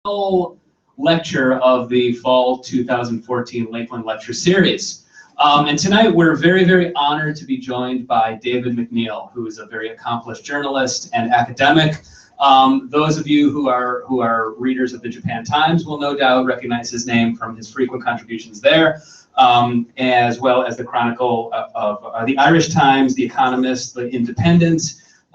final lecture of the fall 2014 Lakeland Lecture Series. And tonight we're very, very honored to be joined by David McNeill, who is a very accomplished journalist and academic. Those of you who are readers of the Japan Times will no doubt recognize his name from his frequent contributions there, as well as the Chronicle of the Irish Times, the Economist, the Independent.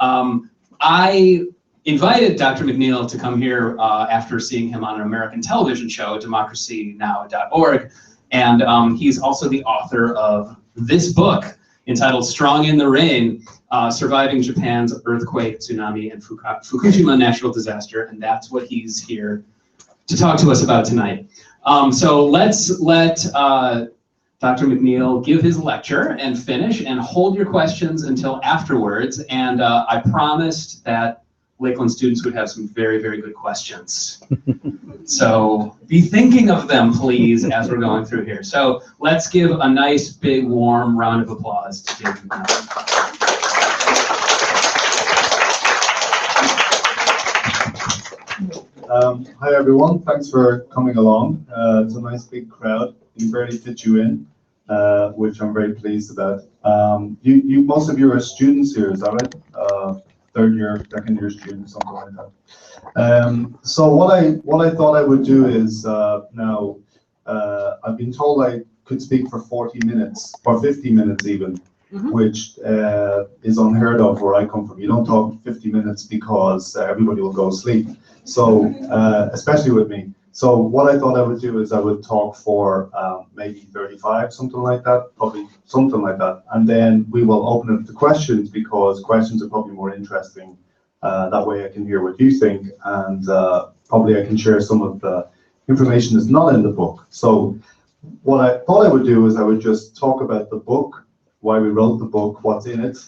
I invited Dr. McNeill to come here after seeing him on an American television show, democracynow.org, and he's also the author of this book entitled Strong in the Rain, Surviving Japan's Earthquake, Tsunami, and Fukushima Natural Disaster, and that's what he's here to talk to us about tonight. So let's let Dr. McNeill give his lecture and finish, and hold your questions until afterwards, and I promised that Lakeland students would have some very, very good questions. So be thinking of them, please, as we're going through here. So let's give a nice, big, warm round of applause to David McNeill. Hi everyone, thanks for coming along. It's a nice big crowd. You barely fit you in, which I'm very pleased about. Most of you are students here, is that right? Third year, second year students, something like that. So what I thought I would do is now I've been told I could speak for 40 minutes or 50 minutes even, which is unheard of where I come from. You don't talk 50 minutes because everybody will go to sleep. So especially with me. So what I thought I would do is I would talk for maybe 35, something like that, probably something like that. And then we will open it to questions, because questions are probably more interesting. That way I can hear what you think, and probably I can share some of the information that's not in the book. So what I thought I would do is I would just talk about the book, why we wrote the book, what's in it,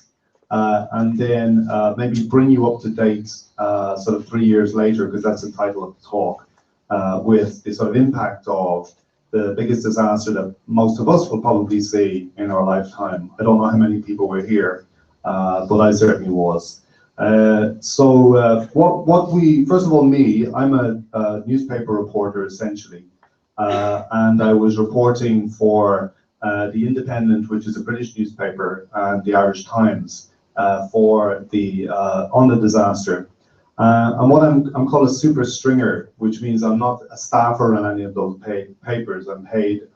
and then maybe bring you up to date sort of 3 years later, because that's the title of the talk. With the sort of impact of the biggest disaster that most of us will probably see in our lifetime. I don't know how many people were here, but I certainly was. First of all, me, I'm a newspaper reporter essentially, and I was reporting for the Independent, which is a British newspaper, and the Irish Times on the disaster. And what I'm called a super stringer, which means I'm not a staffer on any of those papers. I'm paid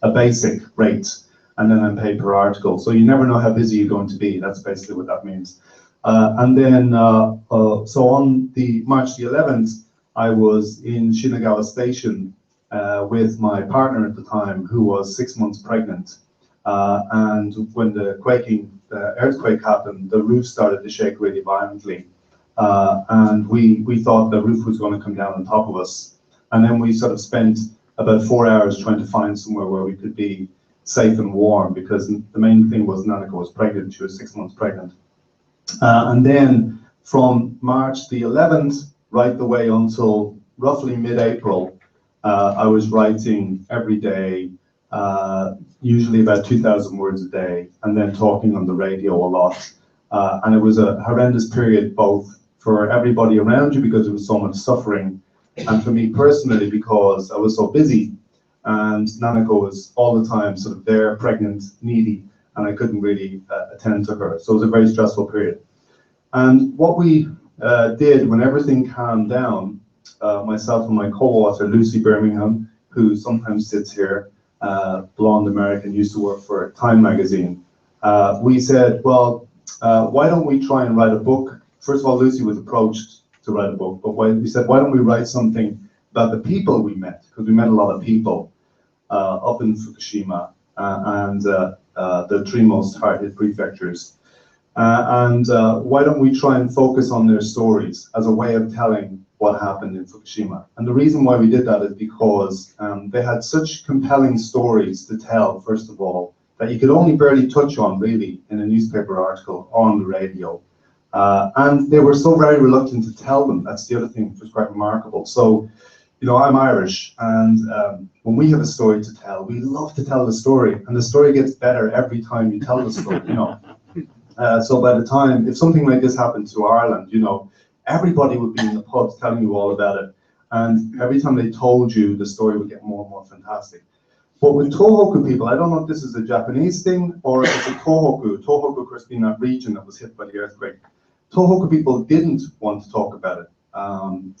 a basic rate, and then I'm paid per article. So you never know how busy you're going to be. That's basically what that means. And then, so on the March the 11th, I was in Shinagawa Station with my partner at the time, who was 6 months pregnant. And when the earthquake happened, the roof started to shake really violently. And we thought the roof was going to come down on top of us. And then we sort of spent about 4 hours trying to find somewhere where we could be safe and warm, because the main thing was Nanako was pregnant. She was 6 months pregnant. And then from March the 11th, right the way until roughly mid-April, I was writing every day, usually about 2,000 words a day, and then talking on the radio a lot. And it was a horrendous period, both for everybody around you because there was so much suffering, and for me personally because I was so busy, and Nanako was all the time sort of there, pregnant, needy, and I couldn't really attend to her. So it was a very stressful period. And what we did when everything calmed down, myself and my co-author Lucy Birmingham, who sometimes sits here, blonde American, used to work for Time magazine, we said, well, why don't we try and write a book? First of all, Lucy was approached to write a book, but we said, why don't we write something about the people we met? Because we met a lot of people up in Fukushima and the three most hard-hit prefectures. And why don't we try and focus on their stories as a way of telling what happened in Fukushima? And the reason why we did that is because they had such compelling stories to tell, first of all, that you could only barely touch on, really, in a newspaper article or on the radio. And they were so very reluctant to tell them. That's the other thing which was quite remarkable. So, you know, I'm Irish, and when we have a story to tell, we love to tell the story, and the story gets better every time you tell the story, you know. So by the time, if something like this happened to Ireland, you know, everybody would be in the pubs telling you all about it. And every time they told you, the story would get more and more fantastic. But with Tohoku people, I don't know if this is a Japanese thing or if it's a Tohoku. Tohoku, of course, being that region that was hit by the earthquake. Tohoku people didn't want to talk about it.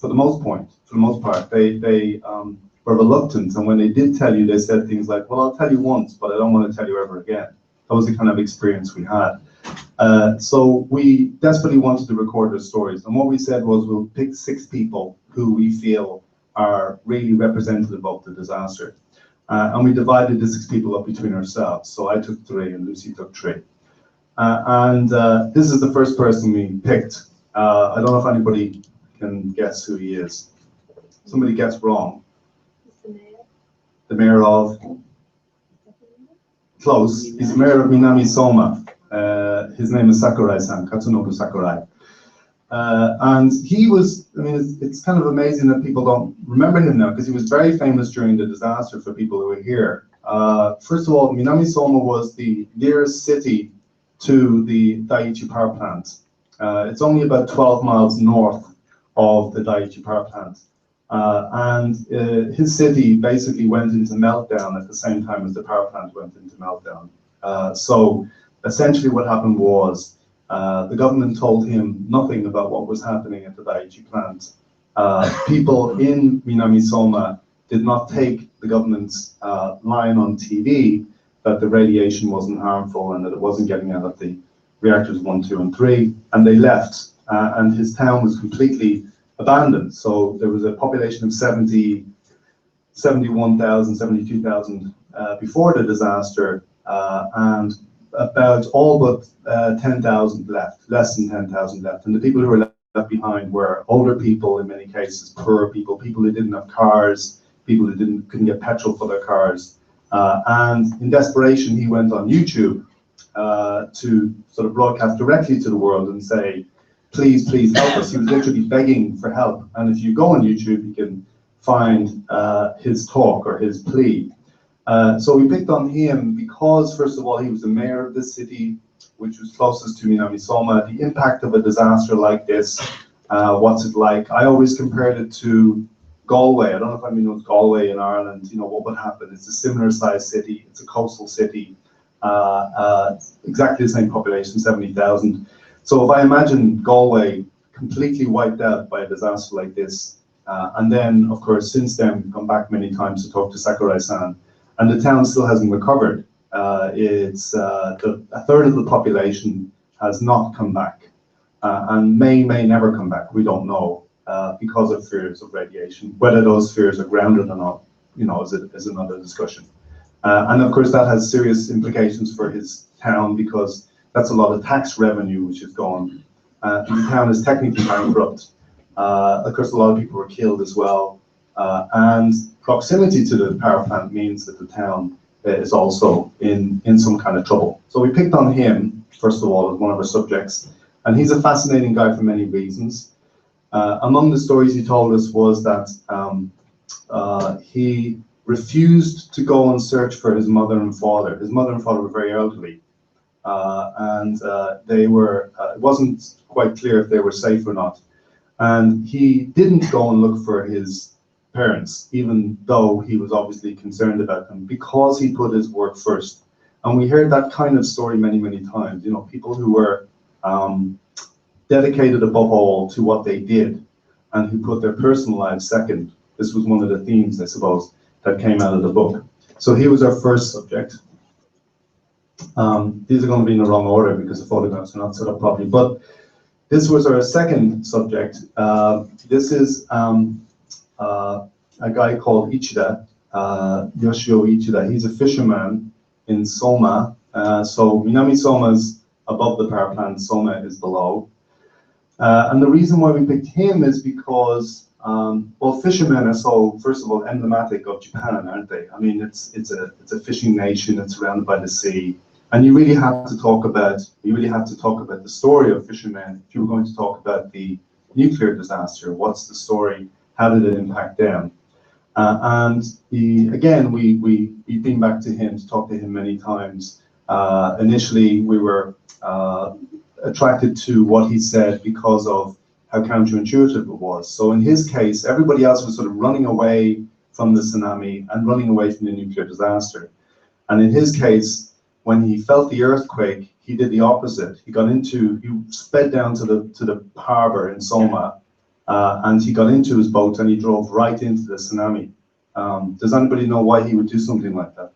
For the most part, they were reluctant, and when they did tell you, they said things like, "Well, I'll tell you once, but I don't want to tell you ever again." That was the kind of experience we had. So we desperately wanted to record those stories, and what we said was we'll pick 6 people who we feel are really representative of the disaster, and we divided the 6 people up between ourselves. So I took 3 and Lucy took 3. This is the first person we picked. I don't know if anybody can guess who he is. Somebody guessed wrong. The mayor of? Close. He's the mayor of Minami Soma. His name is Sakurai-san, Katsunobu Sakurai. And he was, I mean, it's kind of amazing that people don't remember him now, because he was very famous during the disaster for people who were here. First of all, Minami Soma was the nearest city to the Daiichi power plant. It's only about 12 miles north of the Daiichi power plant. His city basically went into meltdown at the same time as the power plant went into meltdown. So essentially what happened was the government told him nothing about what was happening at the Daiichi plant. People in Minami Soma did not take the government's line on TV that the radiation wasn't harmful and that it wasn't getting out of the reactors 1, 2, and 3, and they left. And his town was completely abandoned. So there was a population of 71,000, 72,000 before the disaster, and about all but 10,000 left, less than 10,000 left. And the people who were left behind were older people, in many cases, poorer people, people who didn't have cars, people who couldn't get petrol for their cars. And in desperation, he went on YouTube to sort of broadcast directly to the world and say, please, please help us. He was literally begging for help. And if you go on YouTube, you can find his talk or his plea. So we picked on him because, first of all, he was the mayor of this city, which was closest to Minami Soma. The impact of a disaster like this, what's it like? I always compared it to Galway. I don't know if anyone knows Galway in Ireland. You know, what would happen? It's a similar sized city. It's a coastal city. Exactly the same population, 70,000. So if I imagine Galway completely wiped out by a disaster like this, and then, of course, since then, we've come back many times to talk to Sakurai-san, and the town still hasn't recovered. It's a third of the population has not come back, and may never come back. We don't know, because of fears of radiation. Whether those fears are grounded or not, you know, is another discussion. And of course, that has serious implications for his town, because that's a lot of tax revenue which is gone. The town is technically bankrupt. Of course, a lot of people were killed as well. And proximity to the power plant means that the town is also in some kind of trouble. So we picked on him, first of all, as one of our subjects. And he's a fascinating guy for many reasons. Among the stories he told us was that he refused to go and search for his mother and father. His mother and father were very elderly. They were, it wasn't quite clear if they were safe or not. And he didn't go and look for his parents, even though he was obviously concerned about them, because he put his work first. And we heard that kind of story many, many times. You know, people who were dedicated above all to what they did and who put their personal lives second. This was one of the themes, I suppose, that came out of the book. So he was our first subject. These are going to be in the wrong order because the photographs are not set up properly. But this was our second subject. This is a guy called Ichida, Yoshio Ichida. He's a fisherman in Soma. So Minami Soma is above the power plant, Soma is below. And the reason why we picked him is because, well, fishermen are so, first of all, emblematic of Japan, aren't they? I mean, it's a fishing nation. It's surrounded by the sea. And you really have to talk about the story of fishermen if you were going to talk about the nuclear disaster. What's the story? How did it impact them? Again, we've been back to him to talk to him many times. Initially, we were attracted to what he said because of how counterintuitive it was. So in his case, everybody else was sort of running away from the tsunami and running away from the nuclear disaster. And in his case, when he felt the earthquake, he did the opposite. He sped down to the harbor in Soma, and he got into his boat and he drove right into the tsunami. Does anybody know why he would do something like that?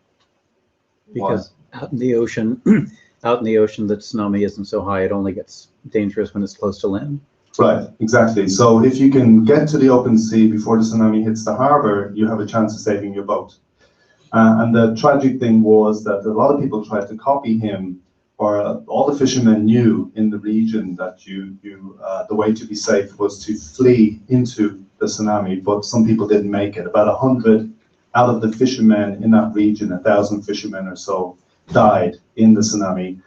Because out in the ocean, the tsunami isn't so high. It only gets dangerous when it's close to land. Right, exactly. So if you can get to the open sea before the tsunami hits the harbor, you have a chance of saving your boat. And the tragic thing was that a lot of people tried to copy him, or all the fishermen knew in the region that the way to be safe was to flee into the tsunami, but some people didn't make it. About 100 out of the fishermen in that region, 1,000 fishermen or so, died in the tsunami.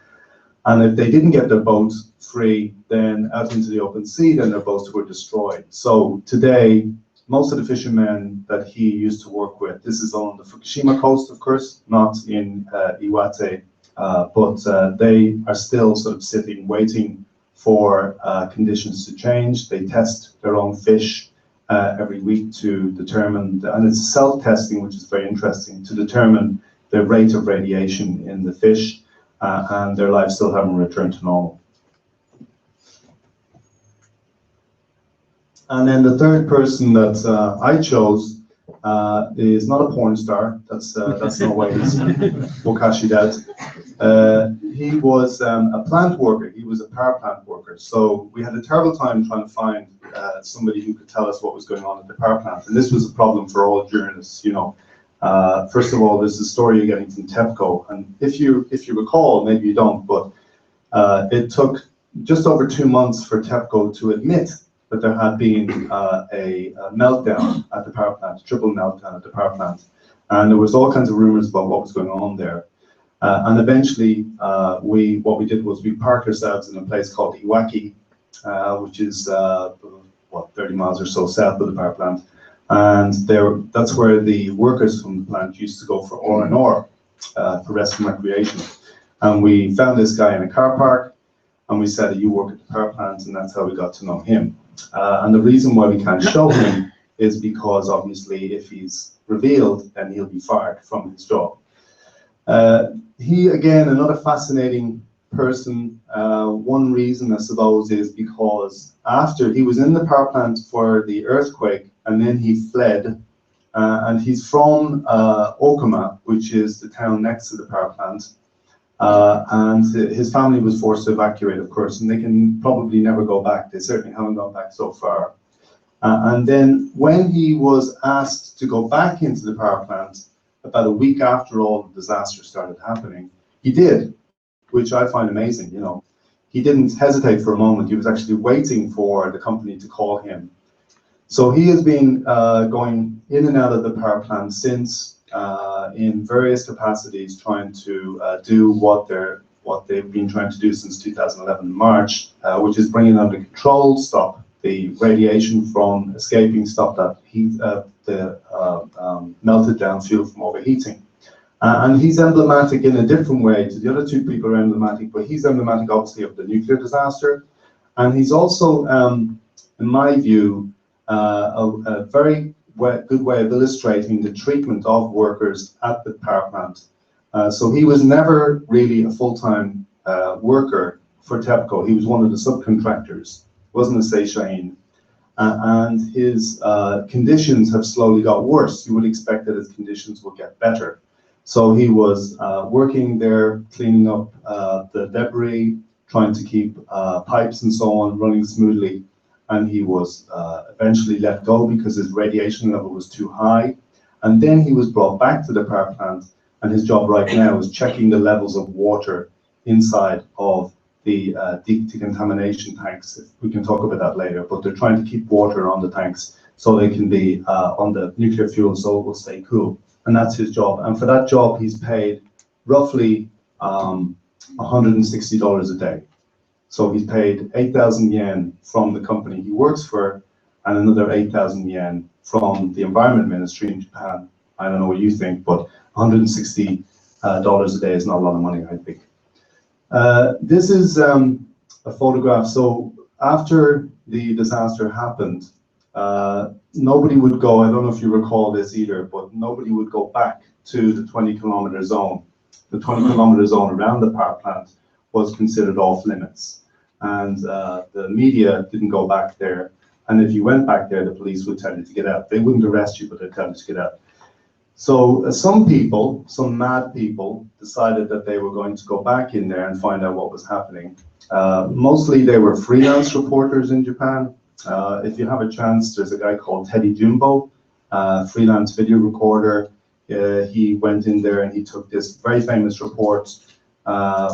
And if they didn't get their boats free, then out into the open sea, then their boats were destroyed. So today, most of the fishermen that he used to work with, this is on the Fukushima coast, of course, not in Iwate, but they are still sort of sitting, waiting for conditions to change. They test their own fish every week to determine, and it's self-testing, which is very interesting, to determine the rate of radiation in the fish, and their lives still haven't returned to normal. And then the third person that I chose is not a porn star. That's no way he's Bokashi Dad. He was a plant worker. He was a power plant worker. So we had a terrible time trying to find somebody who could tell us what was going on at the power plant. And this was a problem for all journalists, you know. First of all, there's a story you're getting from TEPCO, and if you recall, maybe you don't, but it took just over 2 months for TEPCO to admit that there had been a meltdown at the power plant, triple meltdown at the power plant, and there was all kinds of rumors about what was going on there. And eventually, what we did was we parked ourselves in a place called Iwaki, which is 30 miles or so south of the power plant. And that's where the workers from the plant used to go for R&R, for rest and recreation. And we found this guy in a car park, and we said, you work at the power plant, and that's how we got to know him. And the reason why we can't show him is because, obviously, if he's revealed, then he'll be fired from his job. He, again, another fascinating person. One reason, I suppose, is because after he was in the power plant for the earthquake, and then he fled, and he's from Okuma, which is the town next to the power plant, and his family was forced to evacuate, of course, and they can probably never go back. They certainly haven't gone back so far. And then when he was asked to go back into the power plant, about a week after all the disaster started happening, he did, which I find amazing. You know, he didn't hesitate for a moment. He was actually waiting for the company to call him. So he has been going in and out of the power plant since, in various capacities, trying to do what they've been trying to do since 2011 March, which is bringing under control, stop the radiation from escaping, stop that heat, the melted down fuel from overheating. And he's emblematic in a different way to the other two people are emblematic, but he's emblematic obviously of the nuclear disaster. And he's also, in my view, a very good way of illustrating the treatment of workers at the power plant. So he was never really a full-time worker for TEPCO. He was one of the subcontractors, wasn't a Seishain. And his conditions have slowly got worse. You would expect that his conditions would get better. So he was working there, cleaning up the debris, trying to keep pipes and so on running smoothly. And he was eventually let go because his radiation level was too high. And then he was brought back to the power plant, and his job right now is checking the levels of water inside of the deep decontamination tanks. We can talk about that later, but they're trying to keep water on the tanks so they can be on the nuclear fuel, so it will stay cool. And that's his job. And for that job, he's paid roughly $160 a day. So he's paid 8,000 yen from the company he works for, and another 8,000 yen from the Environment Ministry in Japan. I don't know what you think, but $160 a day is not a lot of money, I think. This is a photograph. So after the disaster happened, nobody would go, I don't know if you recall this either, but nobody would go back to the 20-kilometer zone. The 20-kilometer zone around the power plant was considered off limits. And the media didn't go back there. And if you went back there, the police would tell you to get out. They wouldn't arrest you, but they'd tell you to get out. So some people, some mad people, decided that they were going to go back in there and find out what was happening. Mostly they were freelance reporters in Japan. If you have a chance, there's a guy called Teddy Jumbo, freelance video recorder. He went in there and he took this very famous report,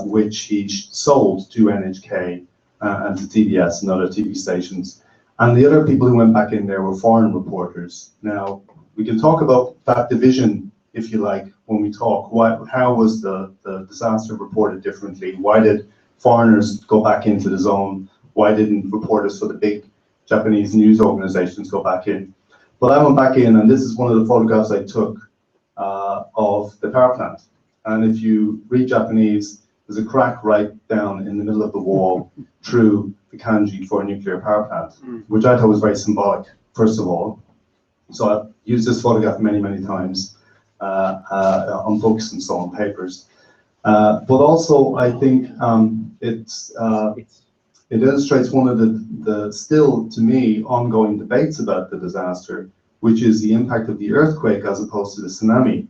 which he sold to NHK and to TBS and other TV stations. And the other people who went back in there were foreign reporters. Now, we can talk about that division, if you like, when we talk. How was the disaster reported differently? Why did foreigners go back into the zone? Why didn't reporters for the big Japanese news organizations go back in? But I went back in, and this is one of the photographs I took of the power plant. And if you read Japanese, there's a crack right down in the middle of the wall through the kanji for a nuclear power plant, which I thought was very symbolic, first of all. So I've used this photograph many, many times on books and so on, papers. But also, I think it illustrates one of the still, to me, ongoing debates about the disaster, which is the impact of the earthquake as opposed to the tsunami.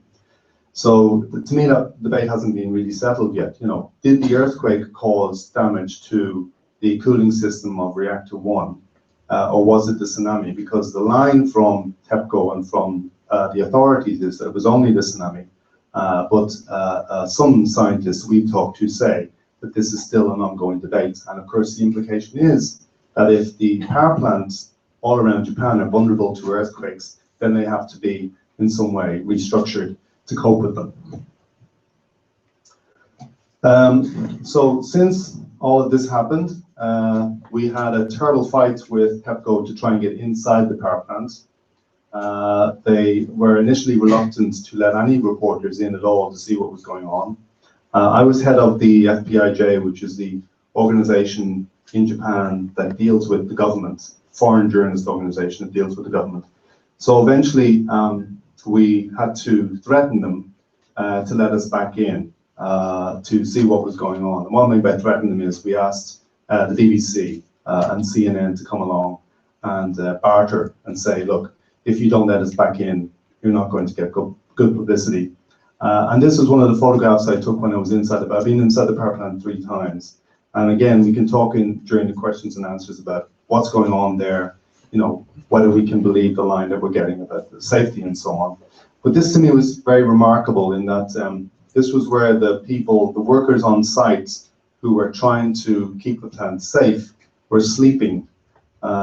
So to me, that debate hasn't been really settled yet. You know, did the earthquake cause damage to the cooling system of reactor 1, or was it the tsunami? Because the line from TEPCO and from the authorities is that it was only the tsunami. But some scientists we've talked to say that this is still an ongoing debate. And of course, the implication is that if the power plants all around Japan are vulnerable to earthquakes, then they have to be in some way restructured to cope with them. So since all of this happened, we had a terrible fight with TEPCO to try and get inside the power plant. They were initially reluctant to let any reporters in at all to see what was going on. I was head of the FPIJ, which is the organization in Japan that deals with the government, foreign journalist organization that deals with the government. So eventually we had to threaten them to let us back in to see what was going on. And one thing by threatening them is we asked the BBC and CNN to come along and barter and say, look, if you don't let us back in, you're not going to get good publicity. And this was one of the photographs I took when I was inside. I've been inside the power plant 3 times. And again, we can talk during the questions and answers about what's going on there, you know, whether we can believe the line that we're getting about the safety and so on. But this to me was very remarkable in that this was where the people, the workers on site who were trying to keep the plant safe were sleeping.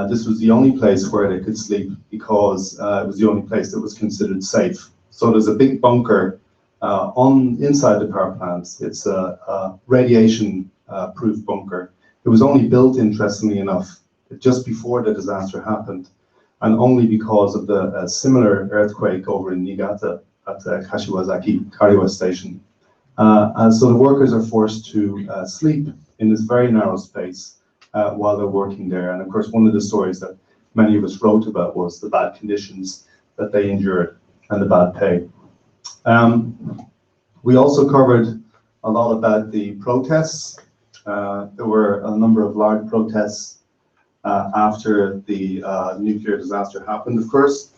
This was the only place where they could sleep because it was the only place that was considered safe. So there's a big bunker inside the power plant. It's a radiation-proof bunker. It was only built, interestingly enough, just before the disaster happened, and only because of the similar earthquake over in Niigata at Kashiwazaki Kariwa Station. So the workers are forced to sleep in this very narrow space while they're working there. And of course, one of the stories that many of us wrote about was the bad conditions that they endured and the bad pay. We also covered a lot about the protests. There were a number of large protests after the nuclear disaster happened. Of course,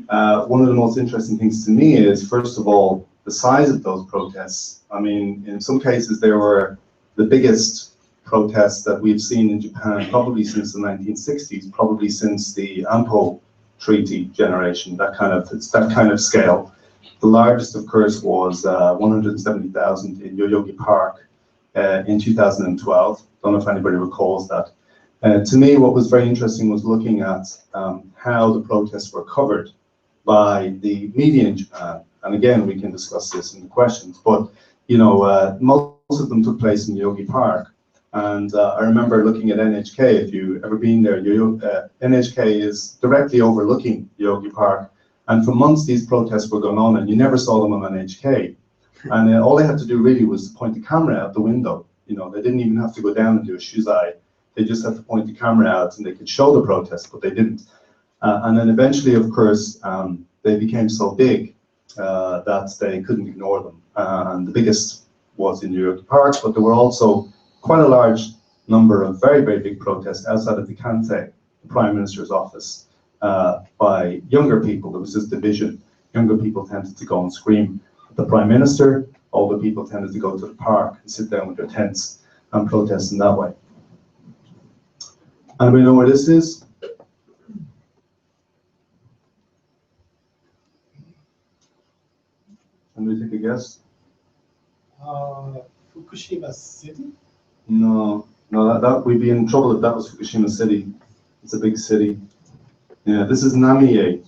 one of the most interesting things to me is, first of all, the size of those protests. I mean, in some cases, they were the biggest protests that we've seen in Japan probably since the 1960s, probably since the Ampo Treaty generation. It's that kind of scale. The largest, of course, was 170,000 in Yoyogi Park in 2012. Don't know if anybody recalls that. To me, what was very interesting was looking at how the protests were covered by the media in Japan. And again, we can discuss this in the questions, but you know, most of them took place in Yoyogi Park. And I remember looking at NHK, if you've ever been there, NHK is directly overlooking Yoyogi Park. And for months, these protests were going on, and you never saw them on NHK. And all they had to do really was point the camera out the window. You know, they didn't even have to go down and do a shuzai. They just had to point the camera out and they could show the protest, but they didn't. And then eventually, of course, they became so big that they couldn't ignore them. And the biggest was in New York Park, but there were also quite a large number of very, very big protests outside of the Kante, the Prime Minister's office, by younger people. There was this division. Younger people tended to go and scream at the Prime Minister. Older people tended to go to the park and sit down with their tents and protest in that way. Anybody know where this is? Anybody take a guess? Fukushima City? No, that we'd be in trouble if that was Fukushima City. It's a big city. Yeah, this is Namie,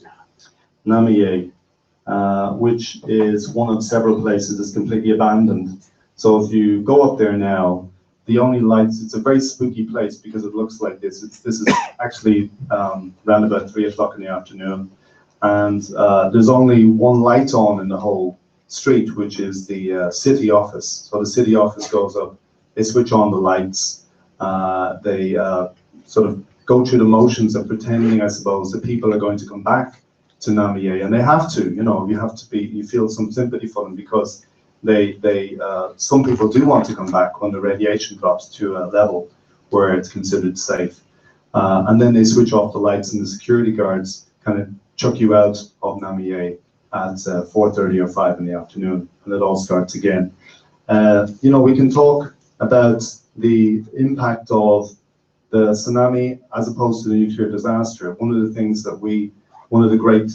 which is one of several places that's completely abandoned. So if you go up there now, the only lights, it's a very spooky place because it looks like this. This is actually around about 3 o'clock in the afternoon. And there's only one light on in the whole street, which is the city office. So the city office goes up, they switch on the lights, they sort of go through the motions of pretending, I suppose, that people are going to come back to Namie, and they have to, you feel some sympathy for them because some people do want to come back when the radiation drops to a level where it's considered safe. And then they switch off the lights and the security guards kind of chuck you out of Namie at 4:30 or 5 in the afternoon, and it all starts again. We can talk about the impact of the tsunami as opposed to the nuclear disaster. One of the great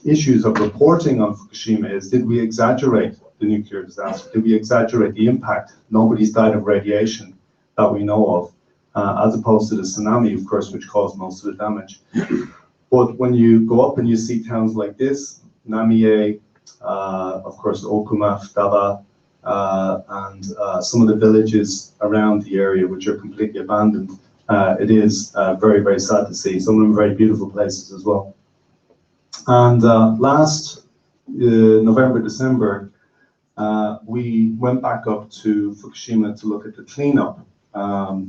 issues of reporting on Fukushima is, did we exaggerate the nuclear disaster? Did we exaggerate the impact? Nobody's died of radiation that we know of, as opposed to the tsunami, of course, which caused most of the damage. But when you go up and you see towns like this, Namie, of course, Okuma, Futaba, and some of the villages around the area which are completely abandoned, it is very, very sad to see. Some of them very beautiful places as well. And last November, December, we went back up to Fukushima to look at the cleanup,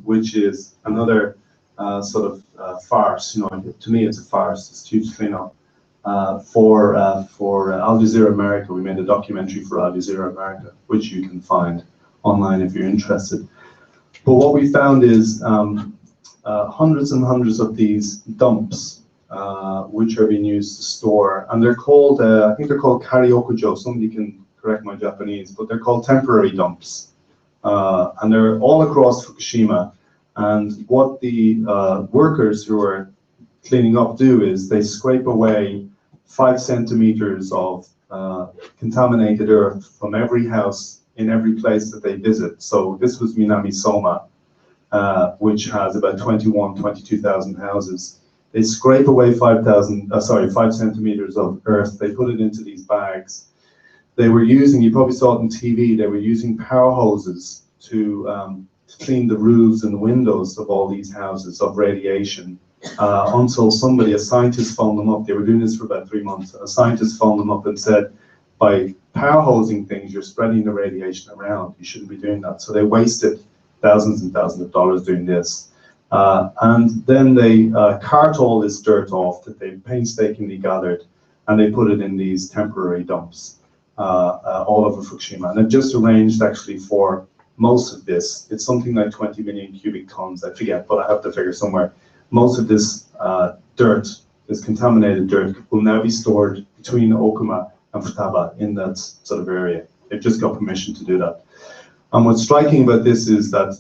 which is another sort of farce. To me, it's a farce. It's a huge cleanup. For Al Jazeera America, we made a documentary for Al Jazeera America, which you can find online if you're interested. But what we found is hundreds and hundreds of these dumps, which are being used to store, and they're called, I think they're called kariokujo. Somebody can correct my Japanese, but they're called temporary dumps, and they're all across Fukushima. And what the workers who are cleaning up do is they scrape away 5 centimeters of contaminated earth from every house in every place that they visit. So this was Minami Soma, which has about 22,000 houses. They scrape away 5 centimeters of earth. They put it into these bags. They were using, you probably saw it on TV, they were using power hoses to clean the roofs and the windows of all these houses of radiation. Until a scientist phoned them up. They were doing this for about 3 months. A scientist phoned them up and said, by power hosing things, you're spreading the radiation around. You shouldn't be doing that. So they wasted thousands and thousands of dollars doing this. And then they cart all this dirt off that they painstakingly gathered, and they put it in these temporary dumps all over Fukushima. And they've just arranged actually for most of this. It's something like 20 million cubic tons. I forget, but I have the figure somewhere. Most of this dirt, this contaminated dirt, will now be stored between Okuma and Futaba in that sort of area. They've just got permission to do that. And what's striking about this is that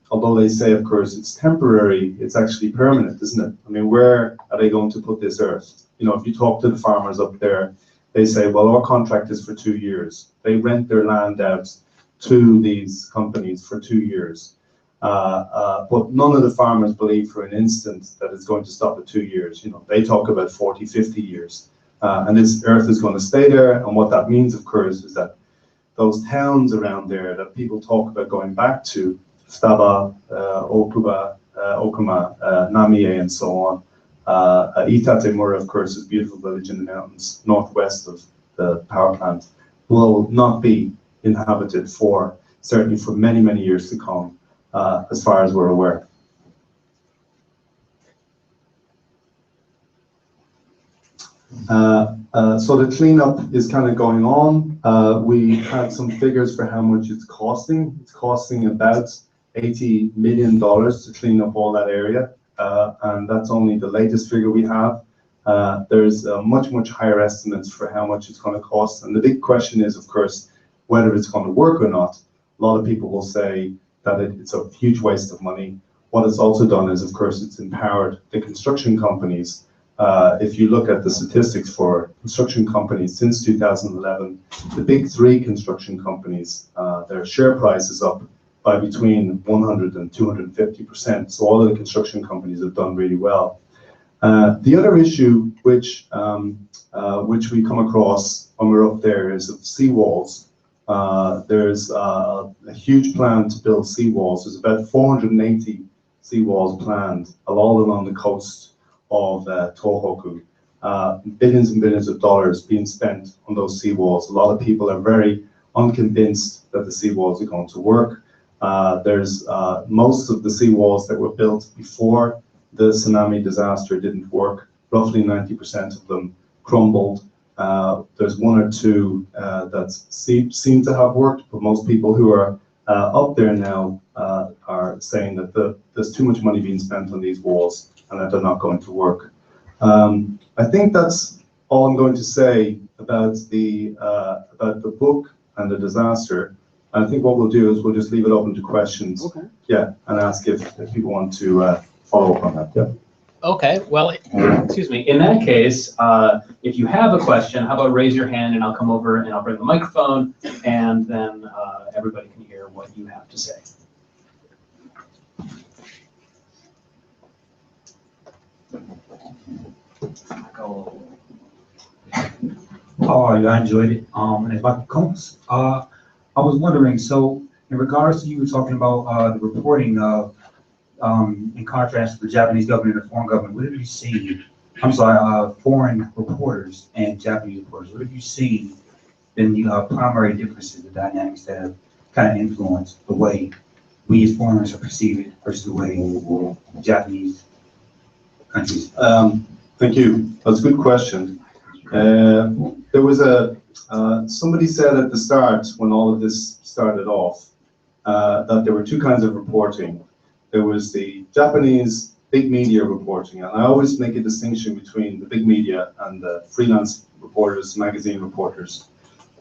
although they say, of course, it's temporary, it's actually permanent, isn't it? I mean, where are they going to put this earth? If you talk to the farmers up there, they say, well, our contract is for 2 years. They rent their land out to these companies for 2 years. But none of the farmers believe for an instant that it's going to stop at 2 years. They talk about 40, 50 years. And this earth is going to stay there. And what that means, of course, is that those towns around there that people talk about going back to, Futaba, Okuma, Namie, and so on. Itatemura, of course, is a beautiful village in the mountains northwest of the power plant, will not be inhabited certainly for many, many years to come. As far as we're aware. So the cleanup is kind of going on. We had some figures for how much it's costing. It's costing about $80 million to clean up all that area, and that's only the latest figure we have. There's much higher estimates for how much it's going to cost, and the big question is, of course, whether it's going to work or not. A lot of people will say that it's a huge waste of money. What it's also done is, of course, it's empowered the construction companies. If you look at the statistics for construction companies since 2011, the big three construction companies, their share price is up by between 100 and 250%. So all of the construction companies have done really well. The other issue which we come across when we're up there is of seawalls. There's a huge plan to build seawalls. There's about 480 seawalls planned all along the coast of Tohoku. Billions and billions of dollars being spent on those seawalls. A lot of people are very unconvinced that the seawalls are going to work. There's most of the seawalls that were built before the tsunami disaster didn't work. Roughly 90% of them crumbled. There's one or two that seem to have worked, but most people who are up there now are saying that there's too much money being spent on these walls and that they're not going to work. I think that's all I'm going to say about the book and the disaster. I think what we'll do is we'll just leave it open to questions. Okay. Yeah, and ask if people want to follow up on that. Yeah. Okay, well, excuse me. In that case, if you have a question, how about raise your hand and I'll come over and I'll bring the microphone and then everybody can hear what you have to say. I enjoyed it. And if I could, I was wondering, so in regards to you were talking about the reporting of, in contrast to the Japanese government and the foreign government, what have you seen? I'm sorry, foreign reporters and Japanese reporters, what have you seen in the primary differences, the dynamics that have kind of influenced the way we as foreigners are perceived versus the way Japanese countries? Thank you. That's a good question. There was somebody said at the start when all of this started off that there were two kinds of reporting. There was the Japanese big media reporting, and I always make a distinction between the big media and the freelance reporters, magazine reporters.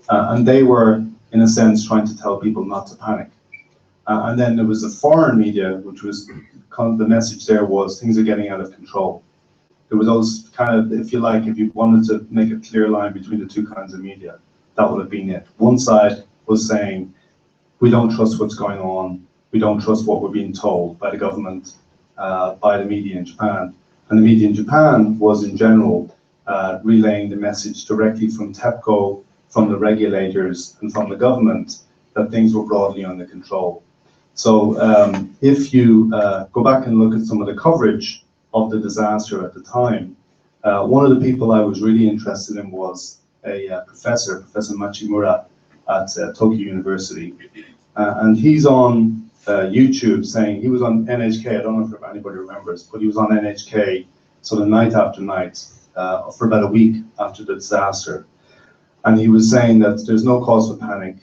And they were, in a sense, trying to tell people not to panic. And then there was the foreign media, which was kind of the message there was things are getting out of control. There was those kind of, if you like, if you wanted to make a clear line between the two kinds of media, that would have been it. One side was saying, we don't trust what's going on. We don't trust what we're being told by the government, by the media in Japan. And the media in Japan was, in general, relaying the message directly from TEPCO, from the regulators, and from the government that things were broadly under control. So if you go back and look at some of the coverage of the disaster at the time, one of the people I was really interested in was a Professor Machimura at Tokyo University. And he's on YouTube saying, he was on NHK, I don't know if anybody remembers, but he was on NHK sort of night after night for about a week after the disaster. And he was saying that there's no cause for panic,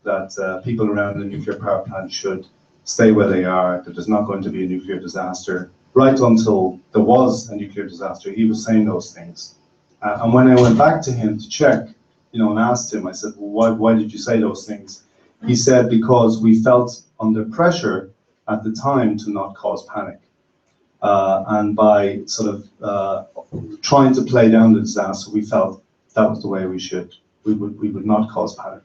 that people around the nuclear power plant should stay where they are, that there's not going to be a nuclear disaster. Right until there was a nuclear disaster, he was saying those things. And when I went back to him to check, and asked him, I said, well, why did you say those things? He said, because we felt under pressure at the time to not cause panic. And by sort of trying to play down the disaster, we felt that was the way we would not cause panic.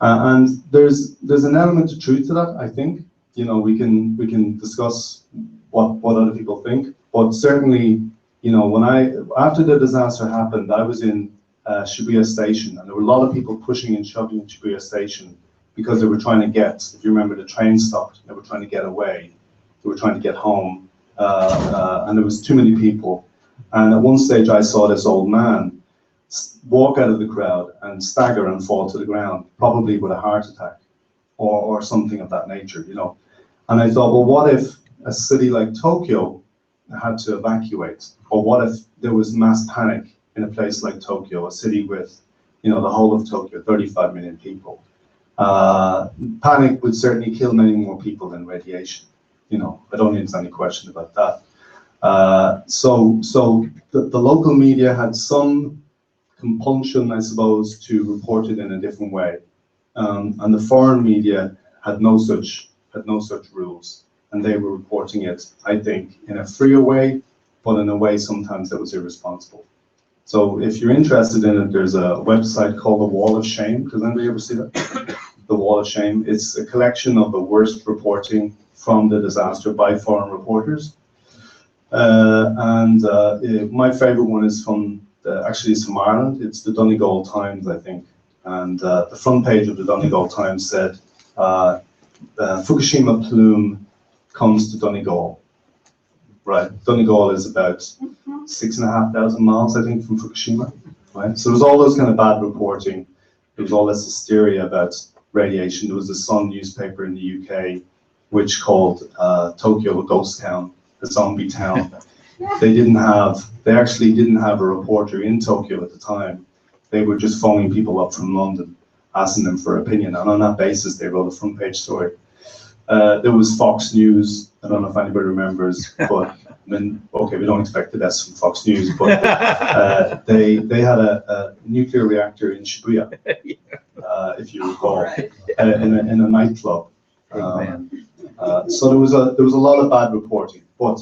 And there's an element of truth to that, I think. We can discuss what other people think, but certainly, after the disaster happened, I was in Shibuya Station, and there were a lot of people pushing and shoving in Shibuya Station because they were trying to get, if you remember, the train stopped, they were trying to get away, they were trying to get home, and there was too many people. And at one stage I saw this old man walk out of the crowd and stagger and fall to the ground, probably with a heart attack or something of that nature, And I thought, well, what if a city like Tokyo had to evacuate? Or what if there was mass panic in a place like Tokyo, a city with, the whole of Tokyo, 35 million people. Panic would certainly kill many more people than radiation. I don't think there's any question about that. So the local media had some compunction, I suppose, to report it in a different way, and the foreign media had no such rules, and they were reporting it, I think, in a freer way, but in a way sometimes that was irresponsible. So if you're interested in it, there's a website called The Wall of Shame. Does anybody ever see that? The Wall of Shame. It's a collection of the worst reporting from the disaster by foreign reporters. My favorite one is from, actually it's from Ireland. It's the Donegal Times, I think. And the front page of the Donegal Times said, Fukushima plume comes to Donegal. Right, Donegal is about 6,500 miles, I think, from Fukushima. Right, so there was all those kind of bad reporting. There was all this hysteria about radiation. There was the Sun newspaper in the UK, which called Tokyo a ghost town, a zombie town. They actually didn't have a reporter in Tokyo at the time. They were just phoning people up from London, asking them for opinion, and on that basis, they wrote a front page story. There was Fox News. I don't know if anybody remembers, but okay, we don't expect the best from Fox News, but they had a nuclear reactor in Shibuya, if you recall, in a nightclub. So there was a lot of bad reporting, but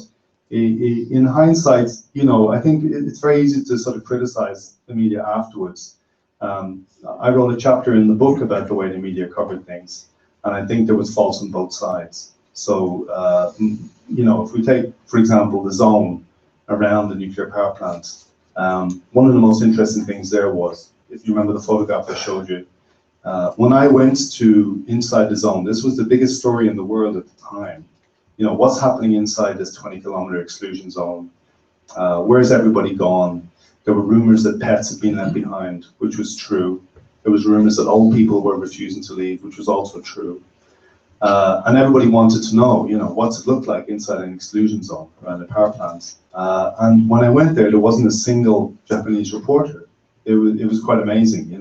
in hindsight, I think it's very easy to sort of criticize the media afterwards. I wrote a chapter in the book about the way the media covered things, and I think there was faults on both sides. So, if we take, for example, the zone around the nuclear power plant, one of the most interesting things there was, if you remember the photograph I showed you, when I went to inside the zone, this was the biggest story in the world at the time. What's happening inside this 20-kilometer exclusion zone? Where's everybody gone? There were rumors that pets had been left behind, which was true. There was rumors that old people were refusing to leave, which was also true. And everybody wanted to know, what's it look like inside an exclusion zone around a power plant. And when I went there wasn't a single Japanese reporter. It was quite amazing,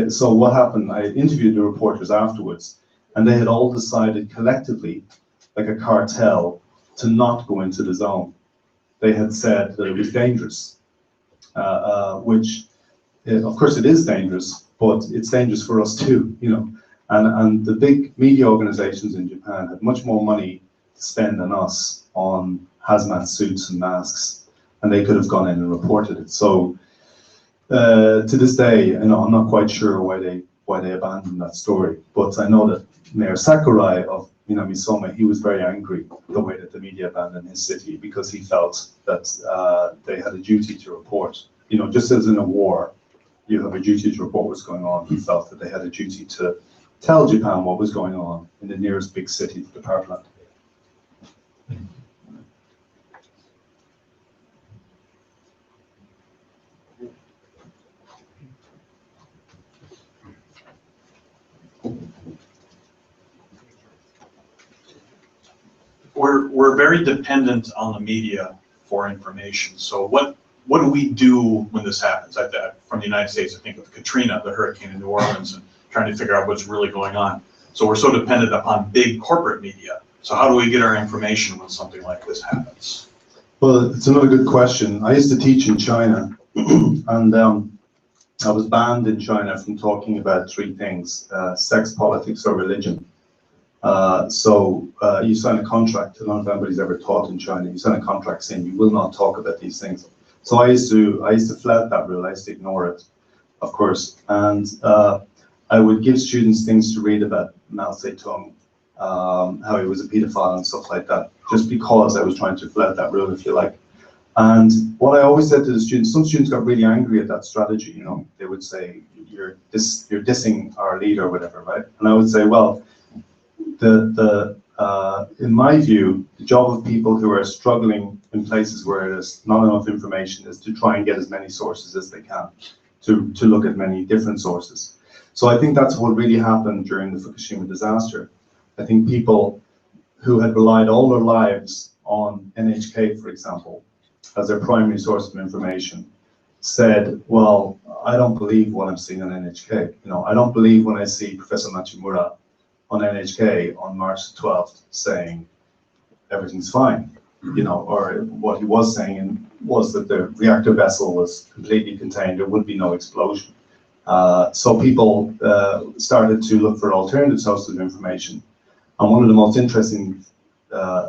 So what happened, I interviewed the reporters afterwards, and they had all decided collectively, like a cartel, to not go into the zone. They had said that it was dangerous, which, of course it is dangerous, but it's dangerous for us too, And the big media organizations in Japan had much more money to spend than us on hazmat suits and masks, and they could have gone in and reported it. So to this day, I'm not quite sure why they abandoned that story, but I know that Mayor Sakurai of Minamisoma, he was very angry the way that the media abandoned his city, because he felt that they had a duty to report. Just as in a war, you have a duty to report what's going on. He felt that they had a duty to tell Japan what was going on in the nearest big city to the power plant. We're very dependent on the media for information. So what do we do when this happens? From the United States, I think of Katrina, the hurricane in New Orleans, and trying to figure out what's really going on. So we're so dependent upon big corporate media. So how do we get our information when something like this happens? Well, it's another good question. I used to teach in China, and I was banned in China from talking about three things: sex, politics, or religion. So you sign a contract. I don't know if anybody's ever taught in China. You sign a contract saying you will not talk about these things. So I used to flout that rule. I used to ignore it, of course, and I would give students things to read about Mao Zedong, how he was a pedophile and stuff like that, just because I was trying to flout that rule, if you like. And what I always said to the students, some students got really angry at that strategy. They would say, "You're dissing our leader," or whatever, right? And I would say, well, in my view, the job of people who are struggling in places where there's not enough information is to try and get as many sources as they can, to look at many different sources. So I think that's what really happened during the Fukushima disaster. I think people who had relied all their lives on NHK, for example, as their primary source of information, said, well, I don't believe what I'm seeing on NHK. I don't believe when I see Professor Machimura on NHK on March 12th saying everything's fine, or what he was saying was that the reactor vessel was completely contained, there would be no explosion. So people started to look for alternative sources of information. And one of the most interesting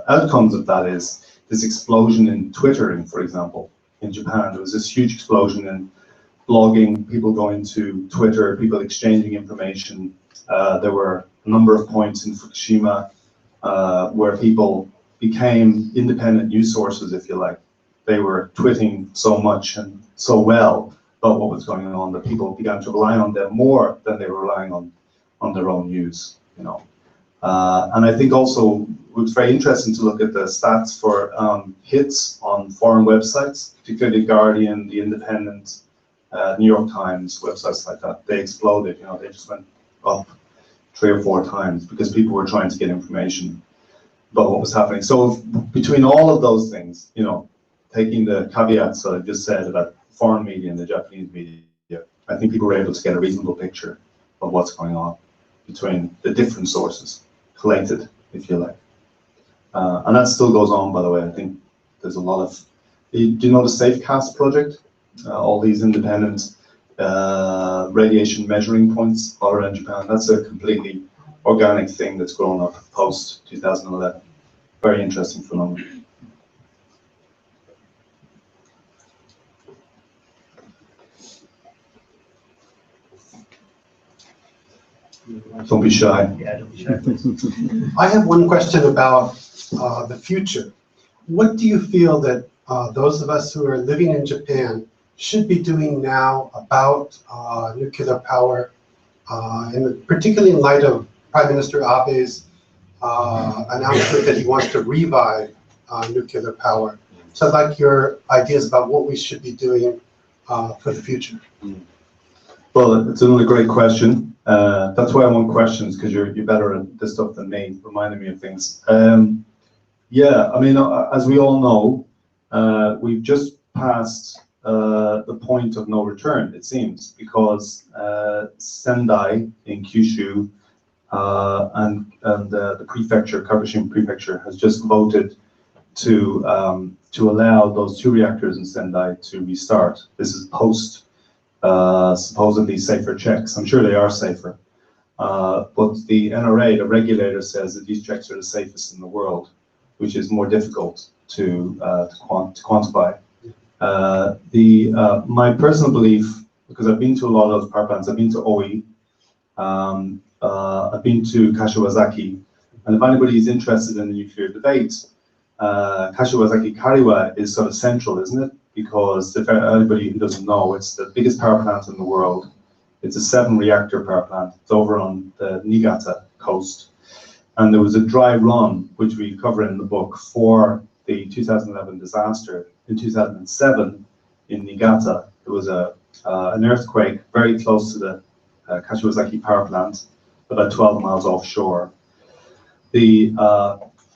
outcomes of that is this explosion in Twittering, for example. In Japan, there was this huge explosion in blogging, people going to Twitter, people exchanging information. There were a number of points in Fukushima where people became independent news sources, if you like. They were tweeting so much and so well about what was going on that people began to rely on them more than they were relying on their own news. And I think also it was very interesting to look at the stats for hits on foreign websites, particularly Guardian, The Independent, New York Times, websites like that. They exploded. They just went up 3 or 4 times because people were trying to get information about what was happening. So between all of those things, taking the caveats that I just said about foreign media and the Japanese media, I think people were able to get a reasonable picture of what's going on between the different sources, collated, if you like. And that still goes on, by the way. I think there's a lot of, do you know the SafeCast project? All these independent radiation measuring points all around Japan. That's a completely organic thing that's grown up post 2011. Very interesting phenomenon. Don't be shy. Yeah, don't be shy. I have one question about the future. What do you feel that those of us who are living in Japan should be doing now about nuclear power, and particularly in light of Prime Minister Abe's announcement that he wants to revive nuclear power? So I'd like your ideas about what we should be doing for the future. Well, it's another great question. That's why I want questions, because you're better at this stuff than me, reminding me of things. Yeah, I mean, as we all know, we've just passed the point of no return, it seems, because Sendai in Kyushu and the prefecture, Kagoshima prefecture, has just voted to allow those 2 reactors in Sendai to restart. This is post supposedly safer checks. I'm sure they are safer, but the NRA, the regulator, says that these checks are the safest in the world, which is more difficult to quantify. My personal belief, because I've been to a lot of those power plants, I've been to Oi, I've been to Kashiwazaki, and if anybody is interested in the nuclear debate, Kashiwazaki Kariwa is sort of central, isn't it? Because if anybody who doesn't know, it's the biggest power plant in the world. It's a 7-reactor power plant. It's over on the Niigata coast. And there was a dry run, which we cover in the book, for the 2011 disaster. In 2007, in Niigata, there was an earthquake very close to the Kashiwazaki power plant, about 12 miles offshore. The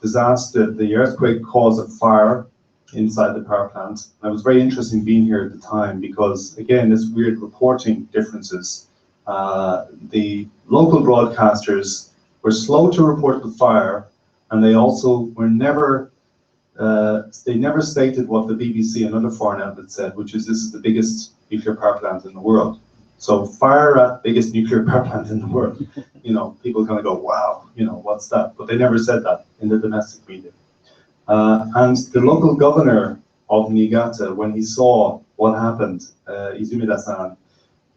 disaster, the earthquake caused a fire inside the power plant. And it was very interesting being here at the time because, again, there's weird reporting differences. The local broadcasters were slow to report the fire, and they also were never, they never stated what the BBC and other foreign outlets said, which is this is the biggest nuclear power plant in the world. So fire at biggest nuclear power plant in the world. People kind of go, wow, what's that? But they never said that in the domestic media. And the local governor of Niigata, when he saw what happened, Izumida-san,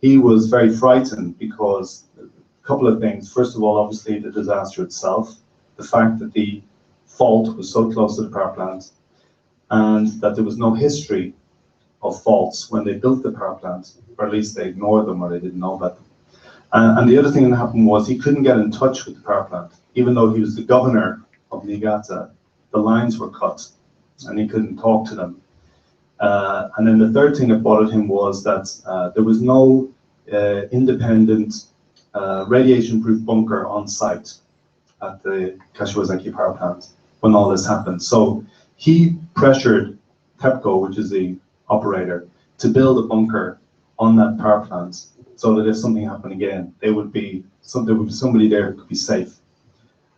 he was very frightened because a couple of things. First of all, obviously the disaster itself, the fact that the fault was so close to the power plant, and that there was no history of faults when they built the power plant, or at least they ignored them or they didn't know about them. And the other thing that happened was he couldn't get in touch with the power plant, even though he was the governor of Niigata. The lines were cut and he couldn't talk to them. And then the third thing that bothered him was that there was no independent radiation-proof bunker on site at the Kashiwazaki power plant when all this happened. So he pressured TEPCO, which is the operator, to build a bunker on that power plant so that if something happened again, there would be somebody there who could be safe.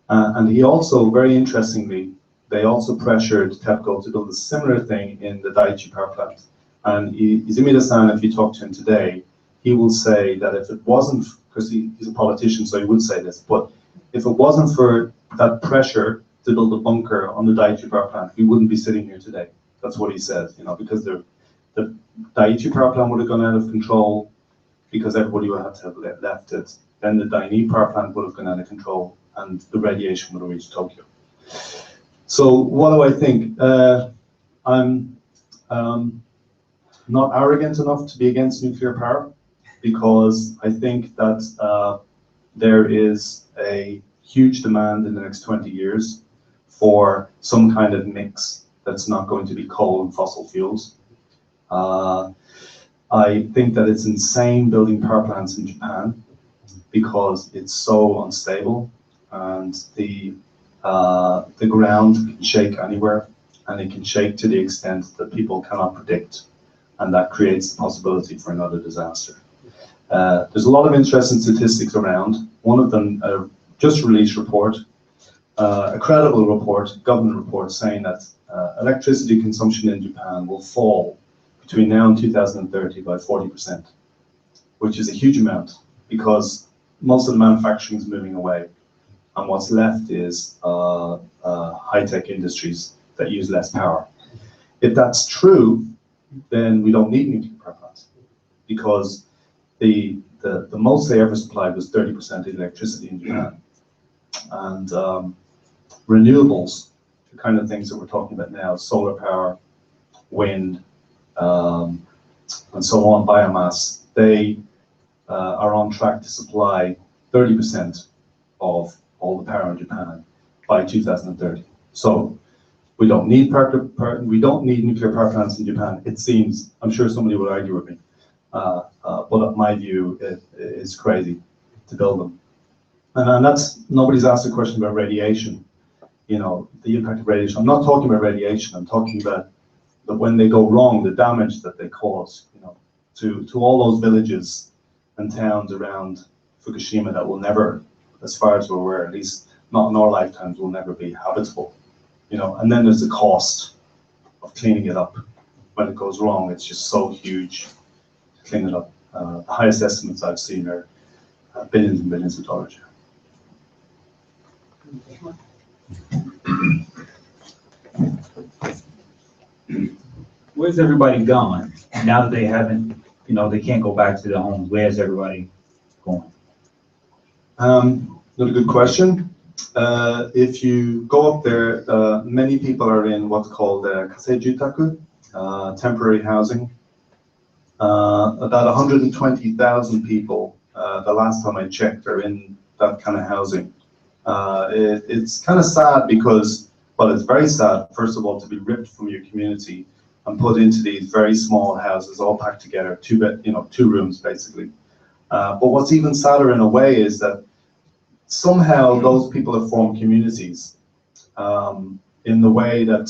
And he also, very interestingly, they also pressured TEPCO to build a similar thing in the Daiichi power plant. And Izumi-san, if you talk to him today, he will say that if it wasn't, because he's a politician, so he would say this, but if it wasn't for that pressure to build a bunker on the Daiichi power plant, we wouldn't be sitting here today. That's what he says, you know, because the Daiichi power plant would have gone out of control because everybody would have to have left it. Then the Daini power plant would have gone out of control and the radiation would have reached Tokyo. So what do I think? I'm not arrogant enough to be against nuclear power, because I think that there is a huge demand in the next 20 years for some kind of mix that's not going to be coal and fossil fuels. I think that it's insane building power plants in Japan because it's so unstable, and the ground can shake anywhere, and it can shake to the extent that people cannot predict, and that creates the possibility for another disaster. There's a lot of interesting statistics around. One of them, a just released report, a credible report, government report, saying that electricity consumption in Japan will fall between now and 2030 by 40%, which is a huge amount because most of the manufacturing is moving away, and what's left is high-tech industries that use less power. If that's true, then we don't need nuclear power plants, because the most they ever supplied was 30% electricity in Japan. And renewables, the kind of things that we're talking about now, solar power, wind, and so on, biomass, they are on track to supply 30% of all the power in Japan by 2030. So we don't need nuclear power plants in Japan. It seems, I'm sure somebody will argue with me, but my view, it's crazy to build them. And that's, nobody's asked a question about radiation, you know, the impact of radiation. I'm not talking about radiation, I'm talking about that when they go wrong, the damage that they cause, you know, to all those villages and towns around Fukushima that will never, as far as we're aware, at least not in our lifetimes, will never be habitable, you know. And then there's the cost of cleaning it up. When it goes wrong, it's just so huge to clean it up. The highest estimates I've seen are billions and billions of dollars. Where's everybody gone now that they haven't, you know, they can't go back to their homes? Where's everybody going? Not a good question. If you go up there, many people are in what's called kasejutaku, temporary housing. About 120,000 people, the last time I checked, are in that kind of housing. It's kind of sad because, well, it's very sad, first of all, to be ripped from your community and put into these very small houses, all packed together, two rooms basically. But what's even sadder in a way is that somehow those people have formed communities in the way that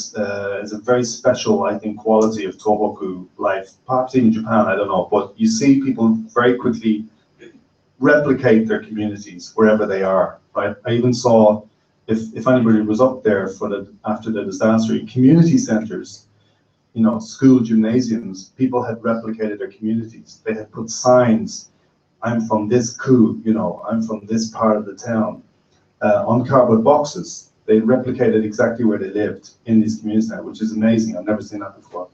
is a very special, I think, quality of Tohoku life. Perhaps even Japan, I don't know, but you see people very quickly replicate their communities wherever they are, right? I even saw, if anybody was up there after the disaster, in community centers, you know, school gymnasiums, people had replicated their communities. They had put signs, I'm from this ku, you know, I'm from this part of the town, on cardboard boxes. They replicated exactly where they lived in these communities now, which is amazing. I've never seen that before.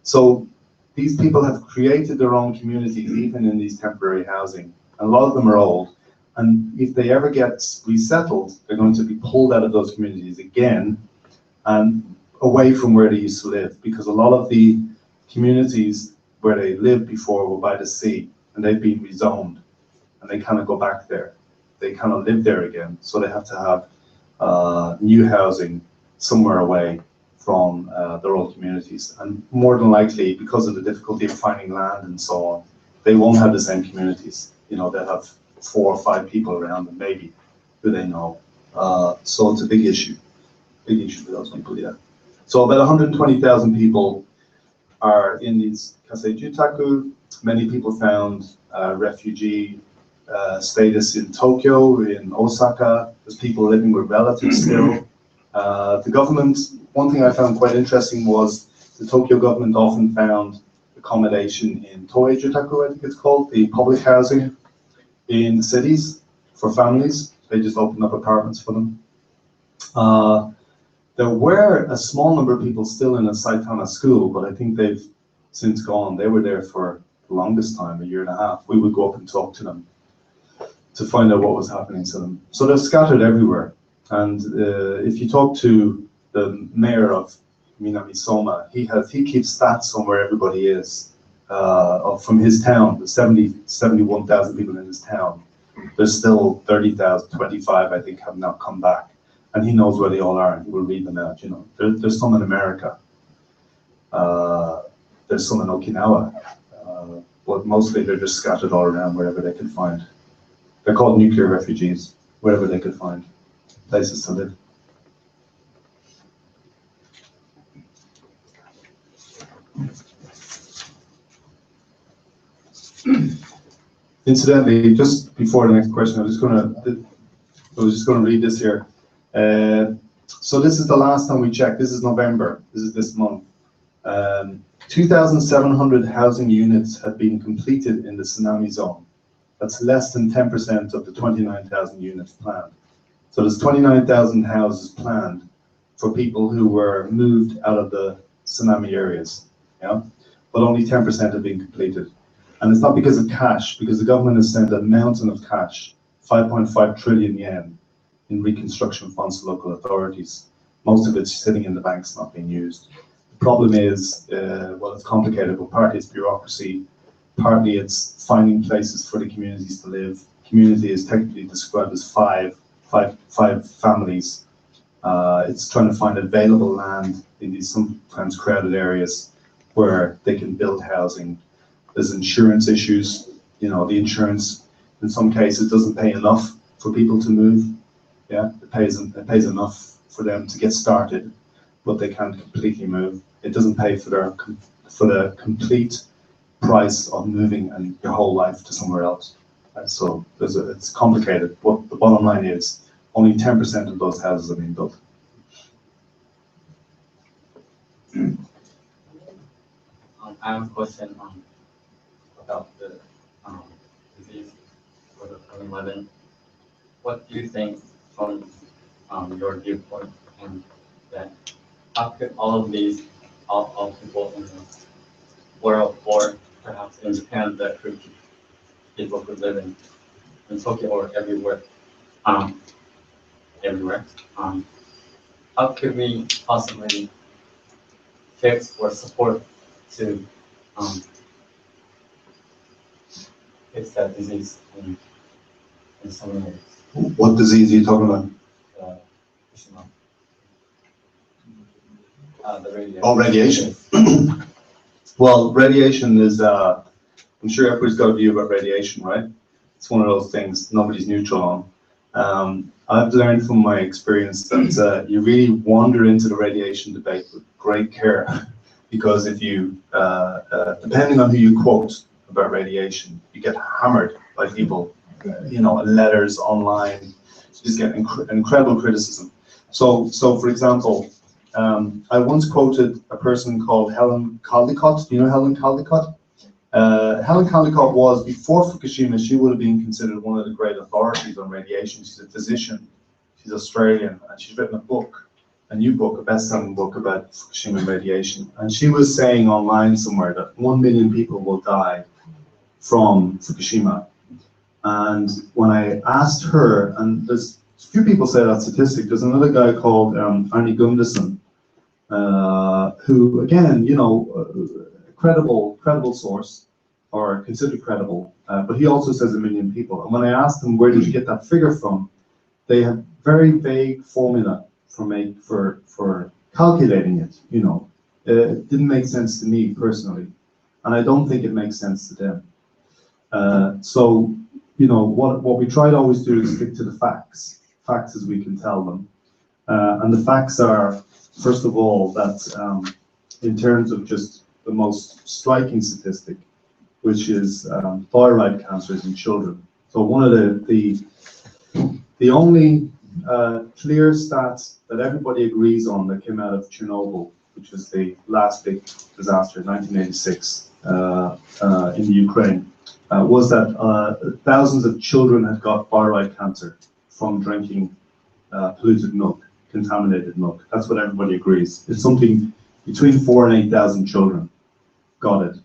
So these people have created their own communities, even in these temporary housing. A lot of them are old, and if they ever get resettled, they're going to be pulled out of those communities again and away from where they used to live, because a lot of the communities where they lived before were by the sea, and they've been rezoned, and they kind of go back there. They kind of live there again, so they have to have new housing somewhere away from their old communities. And more than likely, because of the difficulty of finding land and so on, they won't have the same communities. You know, they'll have 4 or 5 people around them, maybe, who they know. So it's a big issue for those people, yeah. So about 120,000 people are in these kasei jutaku. Many people found refugee status in Tokyo, in Osaka. There's people living with relatives still. The government, one thing I found quite interesting was the Tokyo government often found accommodation in Toei Jutaku, I think it's called, the public housing in cities for families. They just opened up apartments for them. There were a small number of people still in a Saitama school, but I think they've since gone. They were there for the longest time, a year and a half. We would go up and talk to them to find out what was happening to them. So they're scattered everywhere. And if you talk to the mayor of Minamisoma, he keeps stats on where everybody is from his town. The 71,000 people in his town. There's still 30,000, 25 I think have not come back. And he knows where they all are, and he will read them out. You know, there's some in America. There's some in Okinawa, but mostly they're just scattered all around wherever they can find. They're called nuclear refugees, wherever they could find places to live. Incidentally, just before the next question, I was just going to read this here. So this is the last time we checked. This is November. This is this month. 2,700 housing units have been completed in the tsunami zone. That's less than 10% of the 29,000 units planned. So there's 29,000 houses planned for people who were moved out of the tsunami areas. Yeah, but only 10% have been completed. And it's not because of cash, because the government has sent a mountain of cash, 5.5 trillion yen, in reconstruction funds to local authorities. Most of it's sitting in the banks, not being used. The problem is, well, it's complicated, but partly it's bureaucracy, partly it's finding places for the communities to live. Community is technically described as five families. It's trying to find available land in these sometimes crowded areas where they can build housing. There's insurance issues. You know, the insurance in some cases doesn't pay enough for people to move. Yeah, it pays enough for them to get started, but they can't completely move. It doesn't pay for the complete price of moving and your whole life to somewhere else. And so it's complicated. But the bottom line is only 10% of those houses are being built. I have a question about the disease for the 2011. What do you think from your viewpoint, and that how could all of these, all people in the world, or perhaps in Japan, that could people could live in Tokyo or everywhere, how could we possibly fix or support to fix that disease in some areas? What disease are you talking about? Fukushima. The radiation. Oh, radiation. Well, radiation is, I'm sure everybody's got a view about radiation, right? It's one of those things nobody's neutral on. I've learned from my experience that you really wander into the radiation debate with great care, because if you, depending on who you quote about radiation, you get hammered by people, you know, in letters, online. You just get incredible criticism. So for example, I once quoted a person called Helen Caldicott. Do you know Helen Caldicott? Helen Caldicott was, before Fukushima, she would have been considered one of the great authorities on radiation. She's a physician, she's Australian, and she's written a book, a new book, a best-selling book about Fukushima radiation. And she was saying online somewhere that 1 million people will die from Fukushima. And when I asked her, and there's a few people say that statistic, there's another guy called Arne Gundersen, who, again, you know, credible source, or considered credible, but he also says 1 million people. And when I asked them, where did you get that figure from? They have very vague formula for calculating it, you know. It didn't make sense to me personally, and I don't think it makes sense to them. So, you know, what we try to always do is stick to the facts as we can tell them. And the facts are, first of all, that in terms of just the most striking statistic, which is thyroid cancers in children. So one of the only clear stats that everybody agrees on that came out of Chernobyl, which was the last big disaster in 1986 in the Ukraine, was that thousands of children had got thyroid cancer from drinking polluted milk, contaminated milk. That's what everybody agrees. It's something between 4,000 and 8,000 children got it.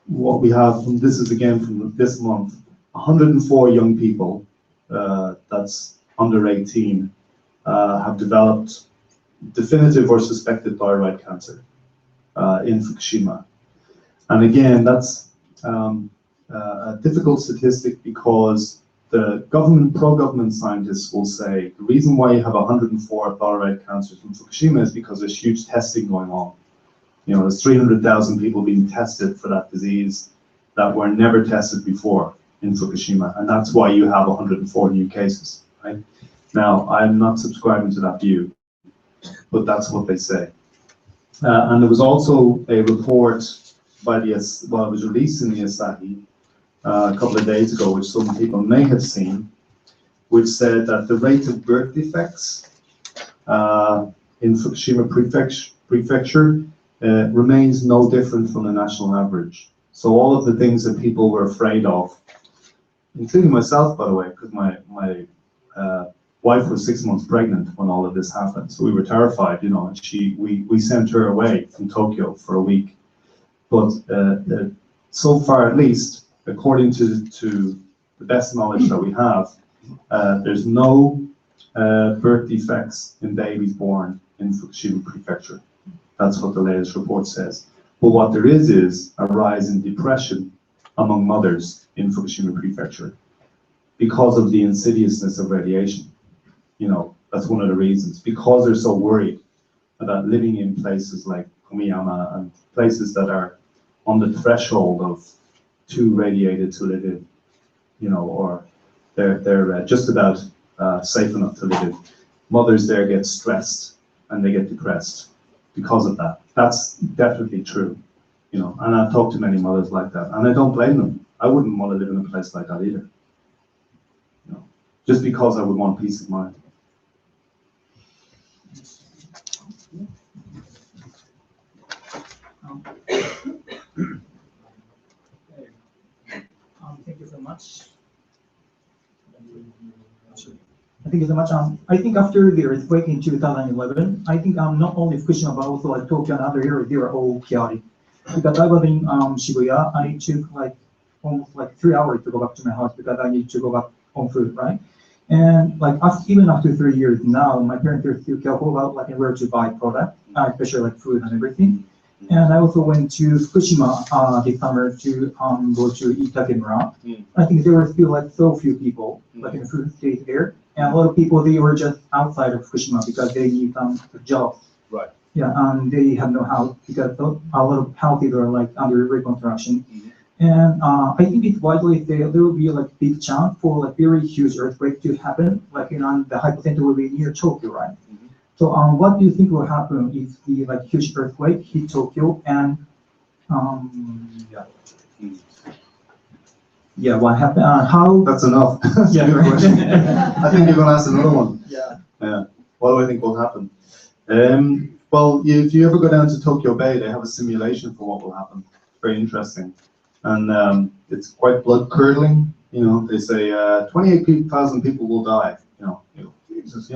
What we have, this is again from this month, 104 young people, that's under 18, have developed definitive or suspected thyroid cancer in Fukushima. And again, that's a difficult statistic because the pro-government scientists will say the reason why you have 104 thyroid cancers from Fukushima is because there's huge testing going on. You know, there's 300,000 people being tested for that disease that were never tested before in Fukushima, and that's why you have 104 new cases, right? Now, I'm not subscribing to that view, but that's what they say. And there was also a report by it was released in the Asahi a couple of days ago, which some people may have seen, which said that the rate of birth defects in Fukushima prefecture remains no different from the national average. So all of the things that people were afraid of, including myself, by the way, because my wife was 6 months pregnant when all of this happened. So we were terrified, you know, and we sent her away from Tokyo for a week. But so far, at least, according to the best knowledge that we have, there's no birth defects in babies born in Fukushima prefecture. That's what the latest report says. But what there is a rise in depression among mothers in Fukushima prefecture because of the insidiousness of radiation. You know, that's one of the reasons. Because they're so worried about living in places like Komiyama and places that are on the threshold of too radiated to live in, you know, or they're just about safe enough to live in. Mothers there get stressed and they get depressed because of that. That's definitely true, you know, and I've talked to many mothers like that, and I don't blame them. I wouldn't want to live in a place like that either, you know, just because I would want peace of mind. Thank you so much. Thank you so much. I think after the earthquake in 2011, I think not only Fukushima but also like Tokyo and other areas, they were all chaotic. Because I was in Shibuya, I took like almost like 3 hours to go back to my house because I need to go back on food, right? And like even after 3 years now, my parents are still careful about like where to buy product, especially like food and everything. And I also went to Fukushima this summer to go to Itakemura. I think there were still like so few people like in the food state there. And a lot of people, they were just outside of Fukushima because they need jobs. Right. Yeah, they have no house because a lot of houses are like under reconstruction. And I think it's widely there will be like big chance for like very huge earthquake to happen. Like the hypocenter will be near Tokyo, right? So what do you think will happen if the like huge earthquake hit Tokyo and yeah, what happened? How? That's enough. That's Yeah, a good right. question. I think you're going to ask another one. Yeah. Yeah. What do I think will happen? Well, if you ever go down to Tokyo Bay, they have a simulation for what will happen. Very interesting, and it's quite blood curdling. You know, they say 28,000 people will die. Jesus,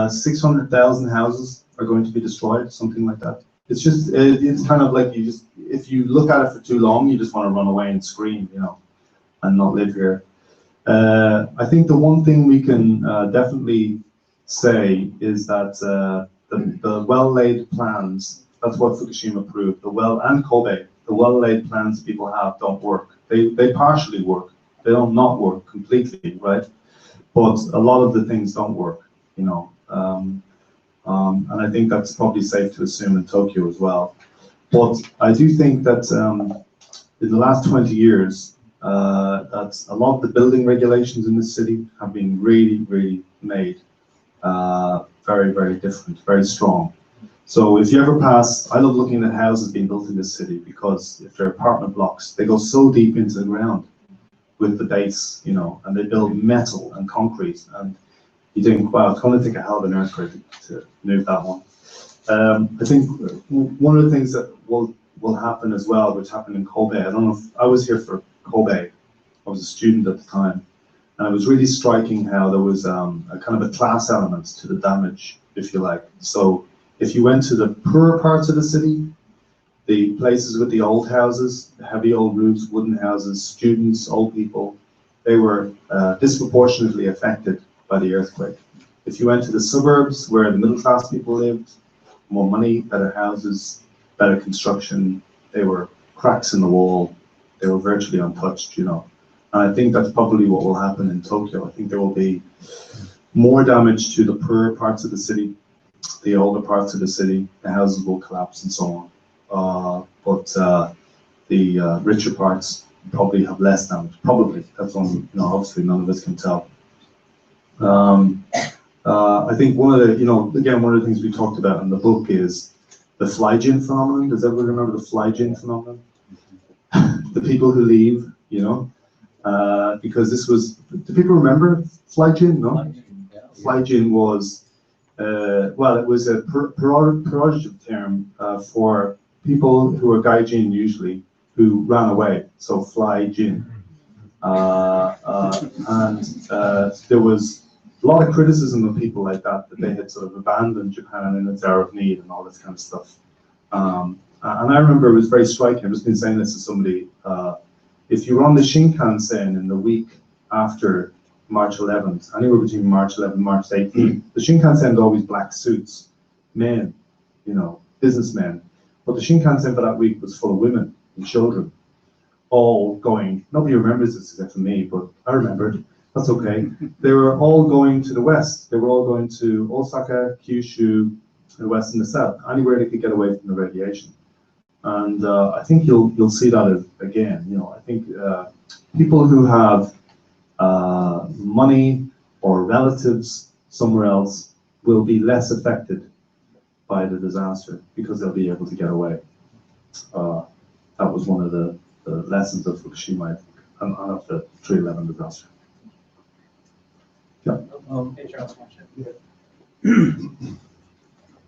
600,000 houses are going to be destroyed, something like that. It's just, it's kind of like if you look at it for too long, you just want to run away and scream, and not live here. I think the one thing we can definitely say is that the well-laid plans, that's what Fukushima proved, and Kobe, the well-laid plans people have don't work. They partially work. They don't not work completely, right? But a lot of the things don't work, and I think that's probably safe to assume in Tokyo as well. But I do think that in the last 20 years, that a lot of the building regulations in this city have been really, really made very, very different, very strong. So if you ever pass, I love looking at houses being built in this city because if they're apartment blocks, they go so deep into the ground with the base, you know, and they build metal and concrete, and you think, wow, it's going to take a hell of an earthquake to move that one. I think one of the things that will happen as well, which happened in Kobe, I don't know if I was here for Kobe, I was a student at the time, and it was really striking how there was a kind of a class element to the damage, if you like. So if you went to the poorer parts of the city, the places with the old houses, the heavy old roofs, wooden houses, students, old people, they were disproportionately affected by the earthquake. If you went to the suburbs where the middle class people lived, more money, better houses, better construction, they were cracks in the wall, they were virtually untouched, you know. And I think that's probably what will happen in Tokyo. I think there will be more damage to the poorer parts of the city, the older parts of the city, the houses will collapse and so on. But the richer parts probably have less damage. Probably, that's one, you know, obviously none of us can tell. I think one of the, you know, again, one of the things we talked about in the book is the fly-gin phenomenon. Does everyone remember the fly-gin phenomenon? The people who leave, you know, because this was, do people remember fly-gin? No? Fly-gin was, well, it was a pejorative term for people who were gaijin usually, who ran away, so fly-gin. And there was a lot of criticism of people like that they had sort of abandoned Japan in its hour of need and all this kind of stuff. And I remember it was very striking. I've just been saying this to somebody. If you were on the Shinkansen in the week after March 11th, anywhere between March 11th and March 18th, the Shinkansen had always black suits, men, you know, businessmen. But the Shinkansen for that week was full of women and children, all going, nobody remembers this except for me, but I remembered. That's okay. They were all going to the west. They were all going to Osaka, Kyushu, the west and the south, anywhere they could get away from the radiation. And I think you'll see that again. You know, I think people who have money or relatives somewhere else will be less affected by the disaster because they'll be able to get away. That was one of the lessons of Fukushima and of the 3/11 disaster. Yeah.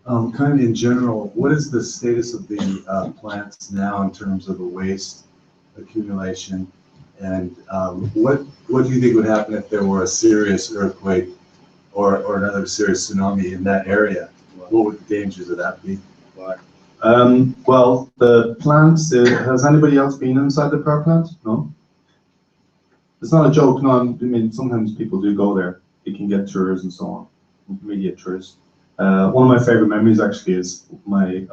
Kind of in general, what is the status of the plants now in terms of the waste accumulation? And what do you think would happen if there were a serious earthquake or another serious tsunami in that area? What would the dangers of that be? Well, the plants, has anybody else been inside the power plant? No? It's not a joke, no, I mean, sometimes people do go there. You can get tours and so on, immediate tours. One of my favorite memories actually is my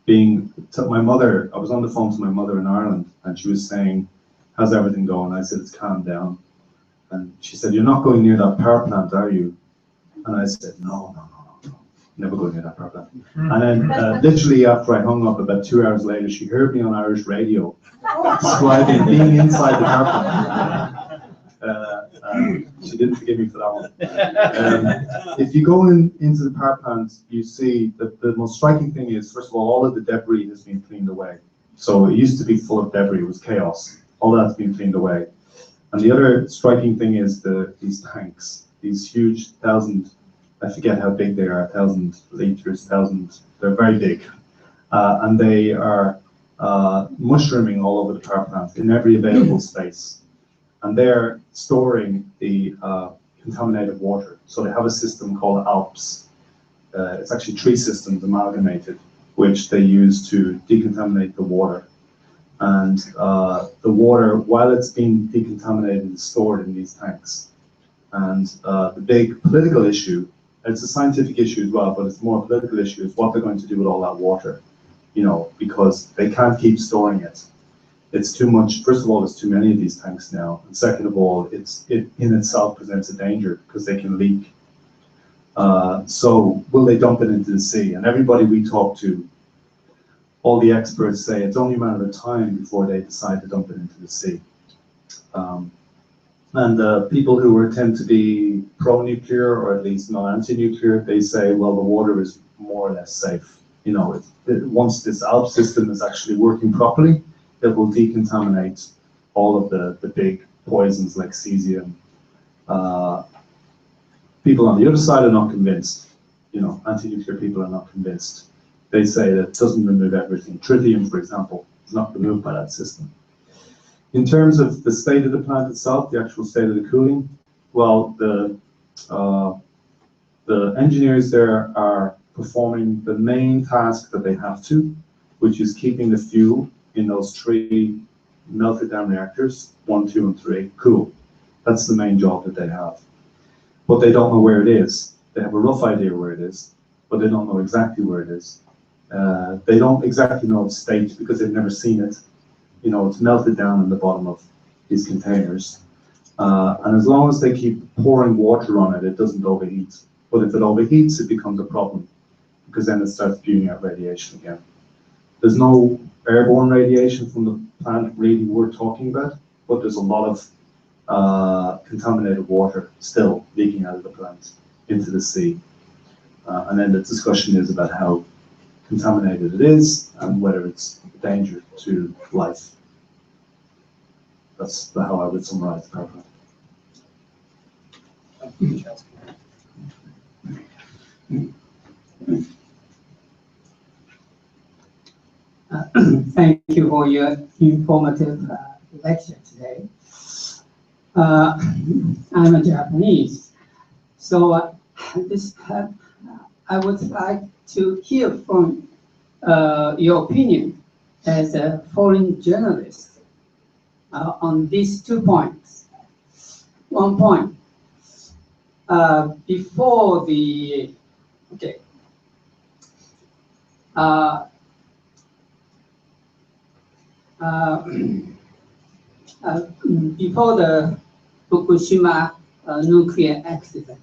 mother. I was on the phone to my mother in Ireland, and she was saying, "How's everything going?" I said, "It's calmed down." And she said, "You're not going near that power plant, are you?" And I said, No, never going near that power plant. And then literally after I hung up, about 2 hours later, she heard me on Irish radio describing being inside the power plant. She didn't forgive me for that one. If you go into the power plant, you see that the most striking thing is, first of all of the debris has been cleaned away. So it used to be full of debris, it was chaos. All that's been cleaned away. And the other striking thing is these tanks, these huge 1,000, I forget how big they are, 1,000 liters, they're very big. And they are mushrooming all over the power plant in every available space. And they're storing the contaminated water. So they have a system called ALPS. It's actually 3 systems amalgamated, which they use to decontaminate the water. And the water, while it's being decontaminated, is stored in these tanks. And the big political issue, it's a scientific issue as well, but it's more a political issue, is what they're going to do with all that water, you know, because they can't keep storing it. It's too much. First of all, there's too many of these tanks now, and second of all, it in itself presents a danger because they can leak. So will they dump it into the sea? And everybody we talk to, all the experts say it's only a matter of time before they decide to dump it into the sea. And people who tend to be pro-nuclear or at least not anti-nuclear, they say, well, the water is more or less safe. You know, once this ALP system is actually working properly, it will decontaminate all of the big poisons like cesium. People on the other side are not convinced. You know, anti-nuclear people are not convinced. They say that it doesn't remove everything. Tritium, for example, is not removed by that system. In terms of the state of the plant itself, the actual state of the cooling, well, the engineers there are performing the main task that they have to, which is keeping the fuel in those 3 melted down reactors, 1, 2, and 3, cool. That's the main job that they have. But they don't know where it is. They have a rough idea where it is, but they don't know exactly where it is. They don't exactly know its state because they've never seen it. You know, it's melted down in the bottom of these containers. And as long as they keep pouring water on it, it doesn't overheat. But if it overheats, it becomes a problem because then it starts spewing out radiation again. There's no airborne radiation from the plant really worth talking about, but there's a lot of contaminated water still leaking out of the plant into the sea. And then the discussion is about how contaminated it is and whether it's a danger to life. That's how I would summarize the problem. Thank you for your informative lecture today. I'm a Japanese, so I would like to hear from your opinion as a foreign journalist on these 2 points. 1 point, before the, okay, before the Fukushima nuclear accident,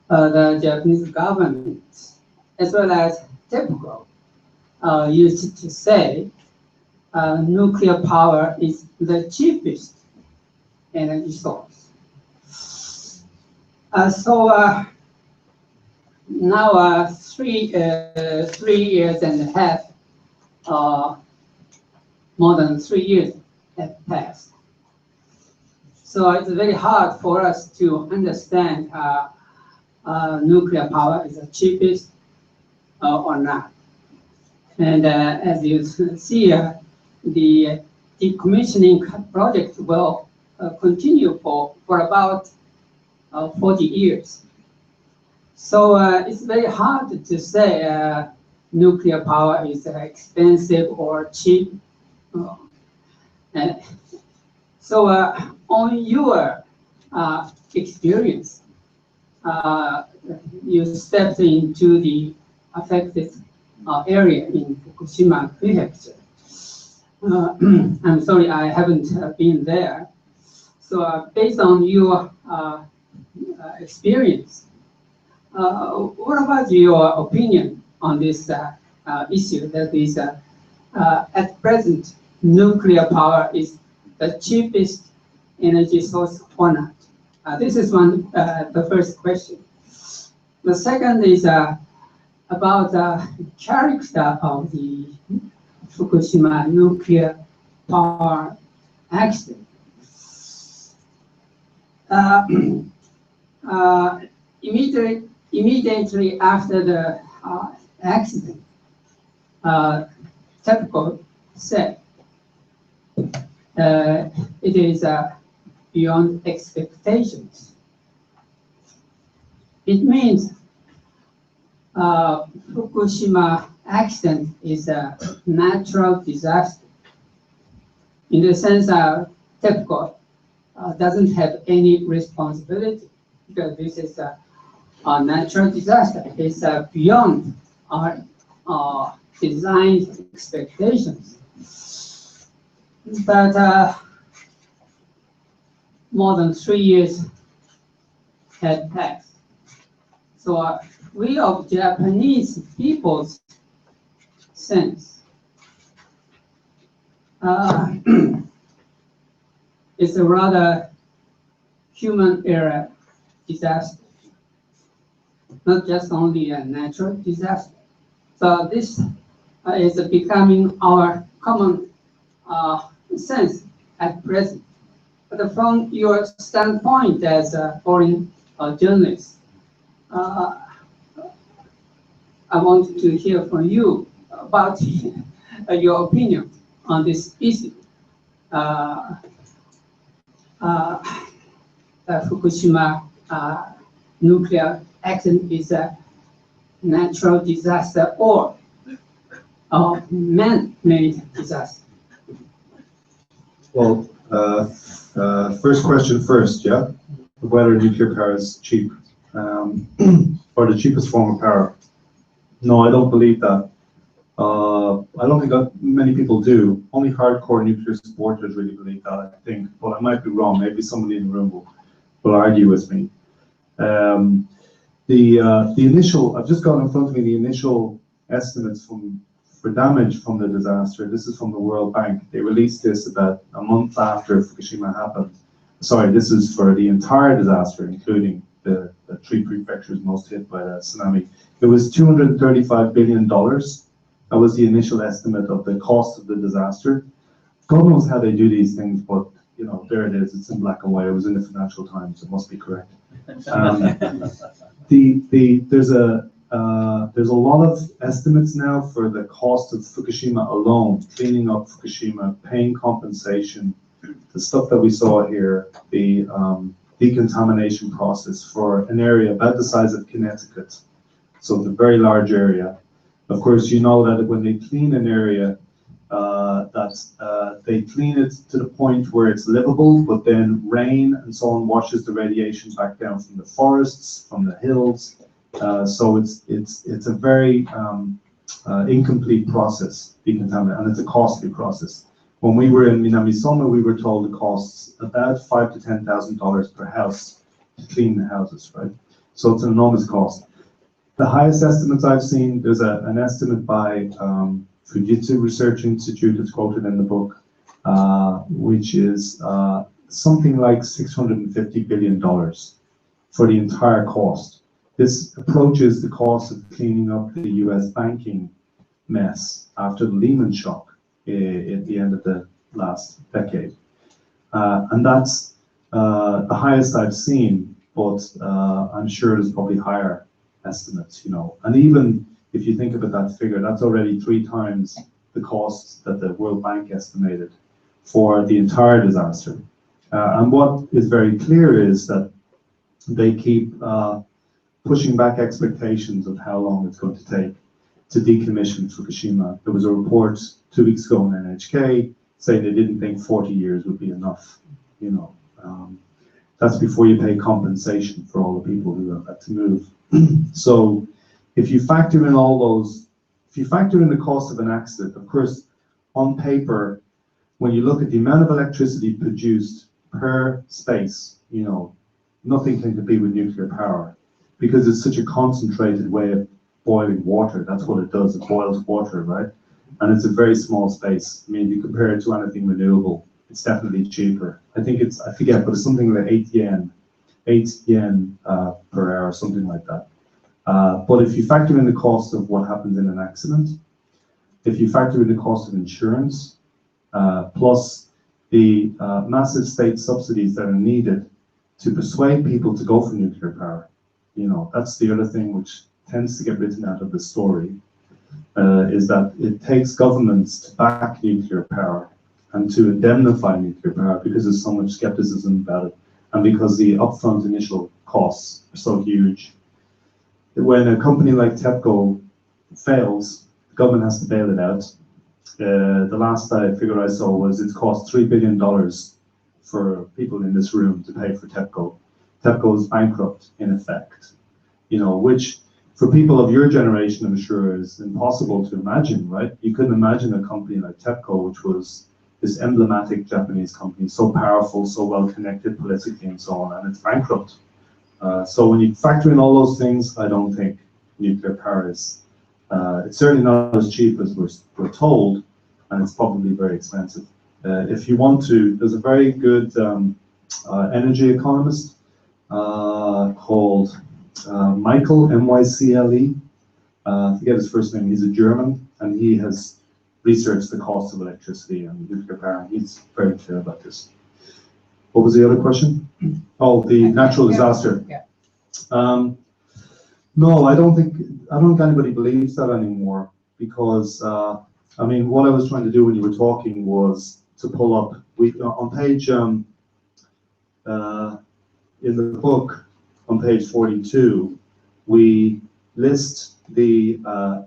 the Japanese government, as well as TEPCO, used to say nuclear power is the cheapest energy source. Now 3 years and a half, more than 3 years have passed. So it's very hard for us to understand nuclear power is the cheapest or not. And as you see, the decommissioning project will continue for about 40 years. So it's very hard to say nuclear power is expensive or cheap. So on your experience, you stepped into the affected area in Fukushima prefecture. I'm sorry, I haven't been there. So based on your experience, what about your opinion on this issue that is at present nuclear power is the cheapest energy source or not? This is the first question. The second is about the character of the Fukushima nuclear power accident. Immediately after the accident, TEPCO said it is beyond expectations. It means Fukushima accident is a natural disaster. In the sense that TEPCO doesn't have any responsibility because this is a natural disaster. It's beyond our design expectations. But more than 3 years had passed. So we of Japanese people's sense, it's a rather human error disaster. not just only a natural disaster. So this is becoming our common sense at present. But from your standpoint as a foreign journalist, I want to hear from you about your opinion on this issue. Fukushima nuclear accident is a natural disaster or man-made disaster? Well, first question first, yeah? Whether nuclear power is cheap, or the cheapest form of power. No, I don't believe that. I don't think many people do. Only hardcore nuclear supporters really believe that, I think. But I might be wrong. Maybe somebody in the room will argue with me. The initial, I've just got in front of me the initial estimates for damage from the disaster. This is from the World Bank. They released this about a month after Fukushima happened. Sorry, this is for the entire disaster, including the three prefectures most hit by the tsunami. It was $235 billion. That was the initial estimate of the cost of the disaster. God knows how they do these things, but you know, there it is. It's in black and white. It was in the Financial Times. It must be correct. There's a lot of estimates now for the cost of Fukushima alone, cleaning up Fukushima, paying compensation, the stuff that we saw here, the decontamination process for an area about the size of Connecticut. So it's a very large area. Of course, you know that when they clean an area, they clean it to the point where it's livable, but then rain and so on washes the radiation back down from the forests, from the hills. So it's a very incomplete process, decontamination, and it's a costly process. When we were in Minamisoma, we were told it costs about $5,000 to $10,000 per house to clean the houses, right? So it's an enormous cost. The highest estimates I've seen, there's an estimate by Fujitsu Research Institute, it's quoted in the book, which is something like $650 billion for the entire cost. This approaches the cost of cleaning up the US banking mess after the Lehman shock at the end of the last decade. And that's the highest I've seen, but I'm sure there's probably higher estimates, you know. And even if you think about that figure, that's already 3 times the costs that the World Bank estimated for the entire disaster. And what is very clear is that they keep pushing back expectations of how long it's going to take to decommission Fukushima. There was a report 2 weeks ago on NHK saying they didn't think 40 years would be enough, you know. That's before you pay compensation for all the people who have had to move. So if you factor in all those, if you factor in the cost of an accident, of course, on paper, when you look at the amount of electricity produced per space, you know, nothing can compete with nuclear power because it's such a concentrated way of boiling water. That's what it does, it boils water, right? And it's a very small space. I mean, if you compare it to anything renewable, it's definitely cheaper. I think it's, I forget, but it's something like 8 yen per hour, something like that. But if you factor in the cost of what happens in an accident, if you factor in the cost of insurance, plus the massive state subsidies that are needed to persuade people to go for nuclear power, you know, that's the other thing which tends to get written out of the story, is that it takes governments to back nuclear power and to indemnify nuclear power because there's so much skepticism about it and because the upfront initial costs are so huge. When a company like TEPCO fails, the government has to bail it out. The last figure I saw was it's cost $3 billion for people in this room to pay for TEPCO. TEPCO is bankrupt in effect, you know, which for people of your generation, I'm sure is impossible to imagine, right? You couldn't imagine a company like TEPCO, which was this emblematic Japanese company, so powerful, so well connected politically and so on, and it's bankrupt. So when you factor in all those things, I don't think nuclear power is, it's certainly not as cheap as we're told, and it's probably very expensive. If you want to, there's a very good energy economist called Michael, M-Y-C-L-E. I forget his first name. He's a German, and he has researched the cost of electricity and nuclear power, and he's very clear about this. What was the other question? Oh, the natural disaster. Yeah. No, I don't think anybody believes that anymore, because I mean, what I was trying to do when you were talking was to pull up, on page in the book on page 42, we list the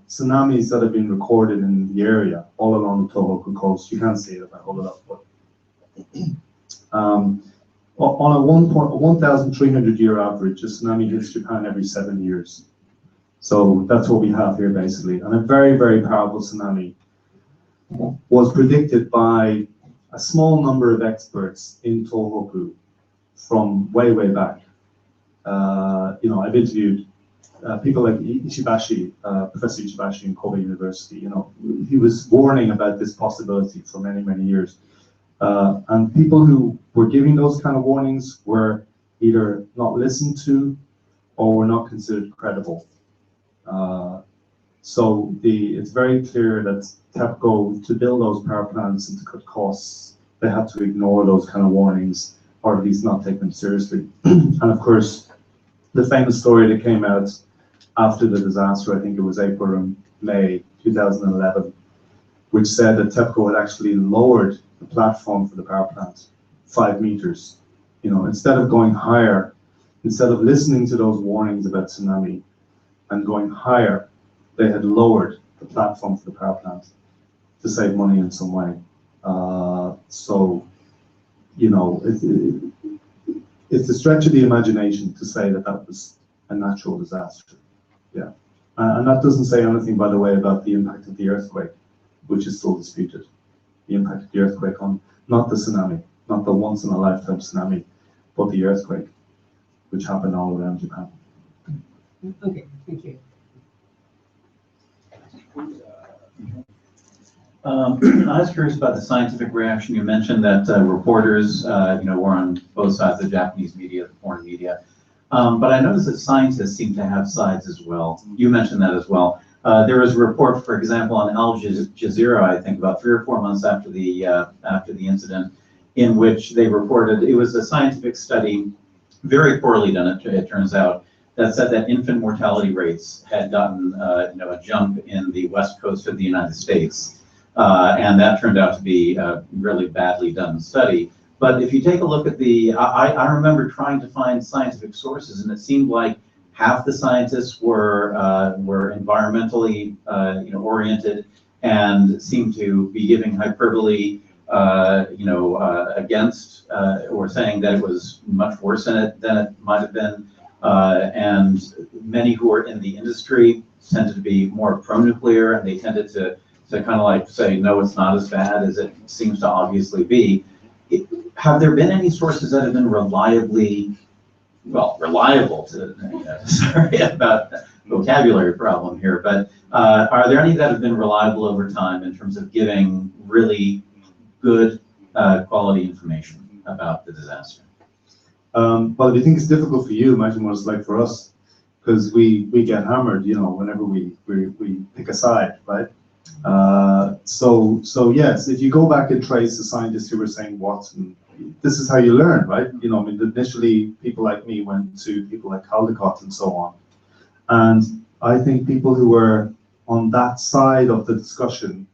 tsunamis that have been recorded in the area all along the Tohoku coast. You can't see it if I hold it up, but on a 1,300 year average, a tsunami hits Japan every 7 years. So that's what we have here basically. And a very, very powerful tsunami was predicted by a small number of experts in Tohoku from way, way back. You know, I've interviewed people like Ishibashi, Professor Ishibashi in Kobe University. You know, he was warning about this possibility for many, many years. And people who were giving those kind of warnings were either not listened to or were not considered credible. So it's very clear that TEPCO, to build those power plants and to cut costs, they had to ignore those kind of warnings, or at least not take them seriously. And of course, the famous story that came out after the disaster, I think it was April and May 2011, which said that TEPCO had actually lowered the platform for the power plant 5 meters. You know, instead of going higher, instead of listening to those warnings about tsunami and going higher, they had lowered the platform for the power plant to save money in some way. So, you know, it's a stretch of the imagination to say that that was a natural disaster. Yeah, and that doesn't say anything, by the way, about the impact of the earthquake, which is still disputed. The impact of the earthquake on not the tsunami, not the once-in-a-lifetime tsunami, but the earthquake, which happened all around Japan. Okay, thank you. I was curious about the scientific reaction. You mentioned that reporters, you know, were on both sides, the Japanese media, the foreign media. But I noticed that scientists seem to have sides as well. You mentioned that as well. There was a report, for example, on Al Jazeera, I think about 3 or 4 months after the incident, in which they reported it was a scientific study, very poorly done, it turns out, that said that infant mortality rates had gotten you know, a jump in the west coast of the United States. And that turned out to be a really badly done study. But if you take a look at I remember trying to find scientific sources, and it seemed like half the scientists were environmentally you know, oriented and seemed to be giving hyperbole you know, against or saying that it was much worse than it might have been. And many who are in the industry tended to be more pro-nuclear, and they tended to kind of like say, no, it's not as bad as it seems to obviously be. Have there been any sources that have been reliable to, you know, sorry about the vocabulary problem here, but are there any that have been reliable over time in terms of giving really good quality information about the disaster? Well, if you think it's difficult for you, imagine what it's like for us, because we get hammered, you know, whenever we pick a side, right? So yes, if you go back and trace the scientists who were saying what, and this is how you learn, right? You know, I mean, initially people like me went to people like Caldecott and so on, and I think people who were on that side of the discussion,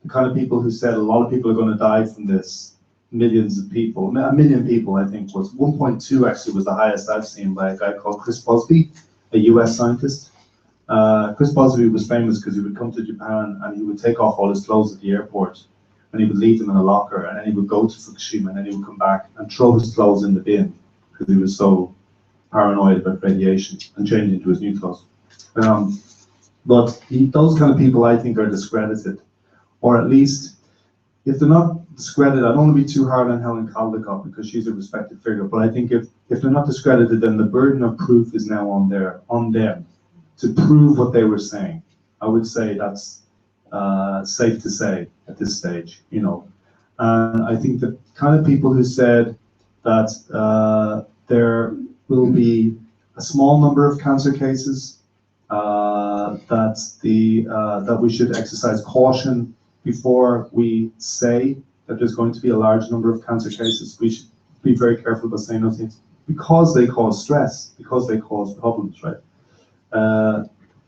the kind of people who said a lot of people are going to die from this, millions of people, 1 million people, I think was 1.2 actually was the highest I've seen by a guy called Chris Busby, a US scientist. Chris Busby was famous because he would come to Japan and he would take off all his clothes at the airport and he would leave them in a locker, and then he would go to Fukushima and then he would come back and throw his clothes in the bin because he was so paranoid about radiation, and change into his new clothes. But those kind of people I think are discredited, or at least if they're not discredited, I don't want to be too hard on Helen Caldecott because she's a respected figure, but I think if they're not discredited, then the burden of proof is now on them to prove what they were saying. I would say that's safe to say at this stage, you know. And I think the kind of people who said that there will be a a small number of cancer cases, that we should exercise caution before we say that there's going to be a large number of cancer cases. We should be very careful about saying those things because they cause stress, because they cause problems, right?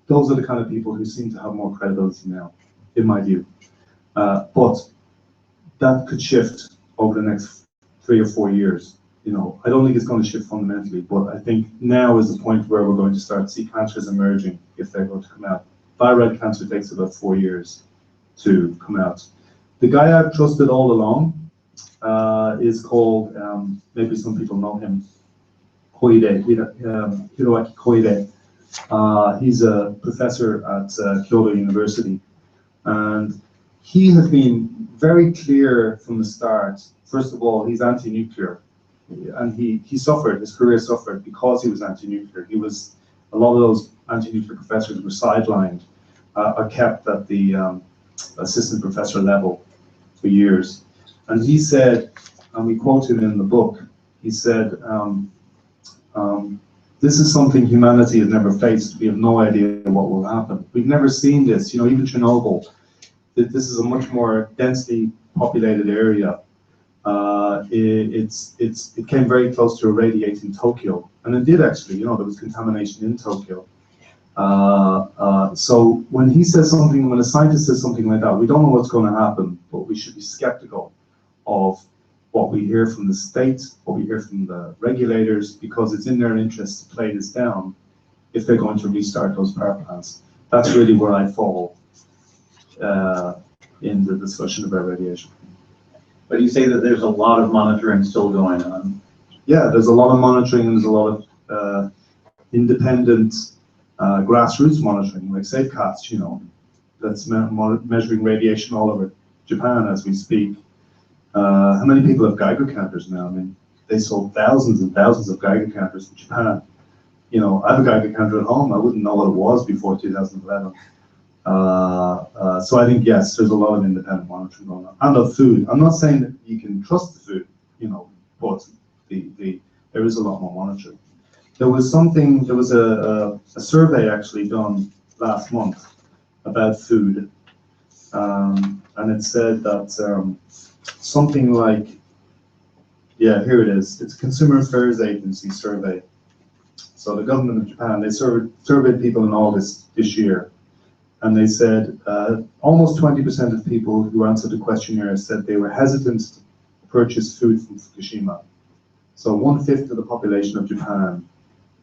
Those are the kind of people who seem to have more credibility now, in my view. But that could shift over the next 3 or 4 years. You know, I don't think it's going to shift fundamentally, but I think now is the point where we're going to start to see cancers emerging if they're going to come out. Thyroid cancer takes about 4 years to come out. The guy I've trusted all along is called, maybe some people know him, Hiroaki Koide. He's a professor at Kyoto University, and he has been very clear from the start. First of all, he's anti-nuclear, and he suffered, his career suffered because he was anti-nuclear. A lot of those anti-nuclear professors were sidelined or kept at the assistant professor level for years. And he said, and we quote him in the book, he said, this is something humanity has never faced. We have no idea what will happen. We've never seen this, you know, even Chernobyl. This is a much more densely populated area. It came very close to irradiating Tokyo, and it did actually. You know, there was contamination in Tokyo. So when he says something, when a scientist says something like that, we don't know what's going to happen, but we should be skeptical of what we hear from the state, what we hear from the regulators, because it's in their interest to play this down if they're going to restart those power plants. That's really where I fall in the discussion about radiation. But you say that there's a lot of monitoring still going on. Yeah, there's a lot of monitoring, and there's a lot of independent grassroots monitoring, like SafeCast, you know, that's measuring radiation all over Japan as we speak. How many people have Geiger counters now? I mean, they sold thousands and thousands of Geiger counters in Japan. You know, I have a Geiger counter at home. I wouldn't know what it was before 2011. So I think, yes, there's a lot of independent monitoring going on. And of food. I'm not saying that you can trust the food, you know, but there is a lot more monitoring. There was a survey actually done last month about food, and it said that something like, yeah, here it is. It's a Consumer Affairs Agency survey. So the government of Japan, they surveyed people in August this year, and they said almost 20% of people who answered the questionnaire said they were hesitant to purchase food from Fukushima. So 1/5 of the population of Japan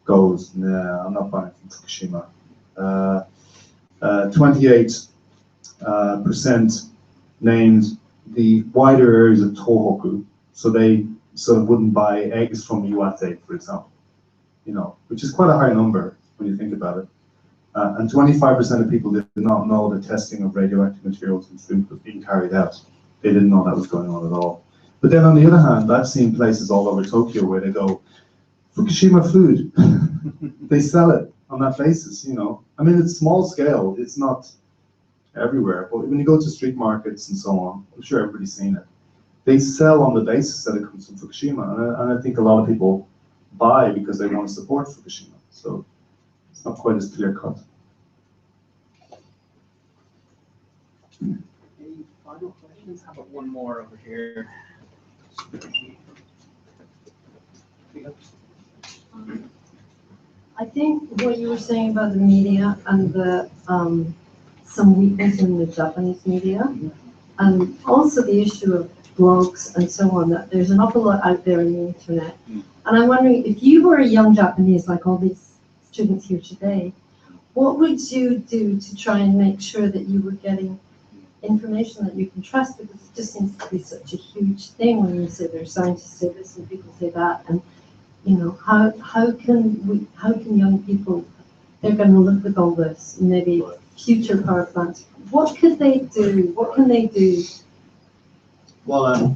goes, nah, I'm not buying from Fukushima. 28% named the wider areas of Tohoku, so they sort of wouldn't buy eggs from Iwate, for example, you know, which is quite a high number when you think about it. And 25% of people did not know the testing of radioactive materials in food was being carried out. They didn't know that was going on at all. But then on the other hand, I've seen places all over Tokyo where they go, Fukushima food, they sell it on that basis, you know. I mean, it's small scale, it's not everywhere, but when you go to street markets and so on, I'm sure everybody's seen it. They sell on the basis that it comes from Fukushima, and I think a lot of people buy because they want to support Fukushima. So it's not quite as clear cut. Any final questions? How about one more over here? I think what you were saying about the media and the some weakness in the Japanese media, and also the issue of blogs and so on, that there's an awful lot out there on the internet. And I'm wondering, if you were a young Japanese, like all these students here today, what would you do to try and make sure that you were getting information that you can trust? Because it just seems to be such a huge thing when you say there's scientists say this and people say that, and you know, how can young people, they're going to look at all this, maybe future power plants. What could they do? What can they do? Well,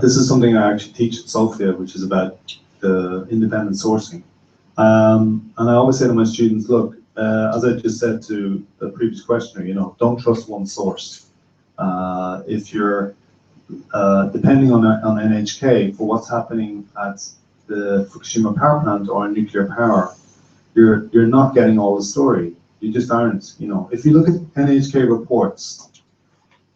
this is something I actually teach at Sophia, which is about the independent sourcing. And I always say to my students, look, as I just said to the previous questioner, you know, don't trust one source. If you're depending on NHK for what's happening at the Fukushima power plant or nuclear power, you're not getting all the story. You just aren't. You know, if you look at NHK reports,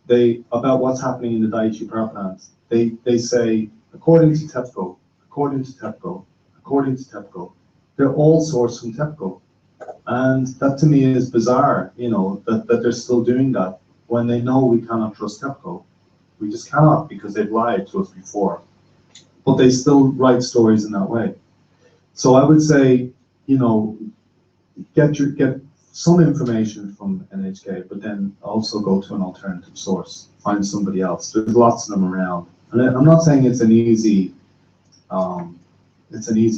about what's happening in the Daiichi power plant, they say according to TEPCO, according to TEPCO, according to TEPCO. They're all sourced from TEPCO, and that to me is bizarre. You know, that they're still doing that when they know we cannot trust TEPCO. We just cannot, because they've lied to us before. But they still write stories in that way. So I would say, you know, get some information from NHK, but then also go to an alternative source. Find somebody else. There's lots of them around. And I'm not saying it's an easy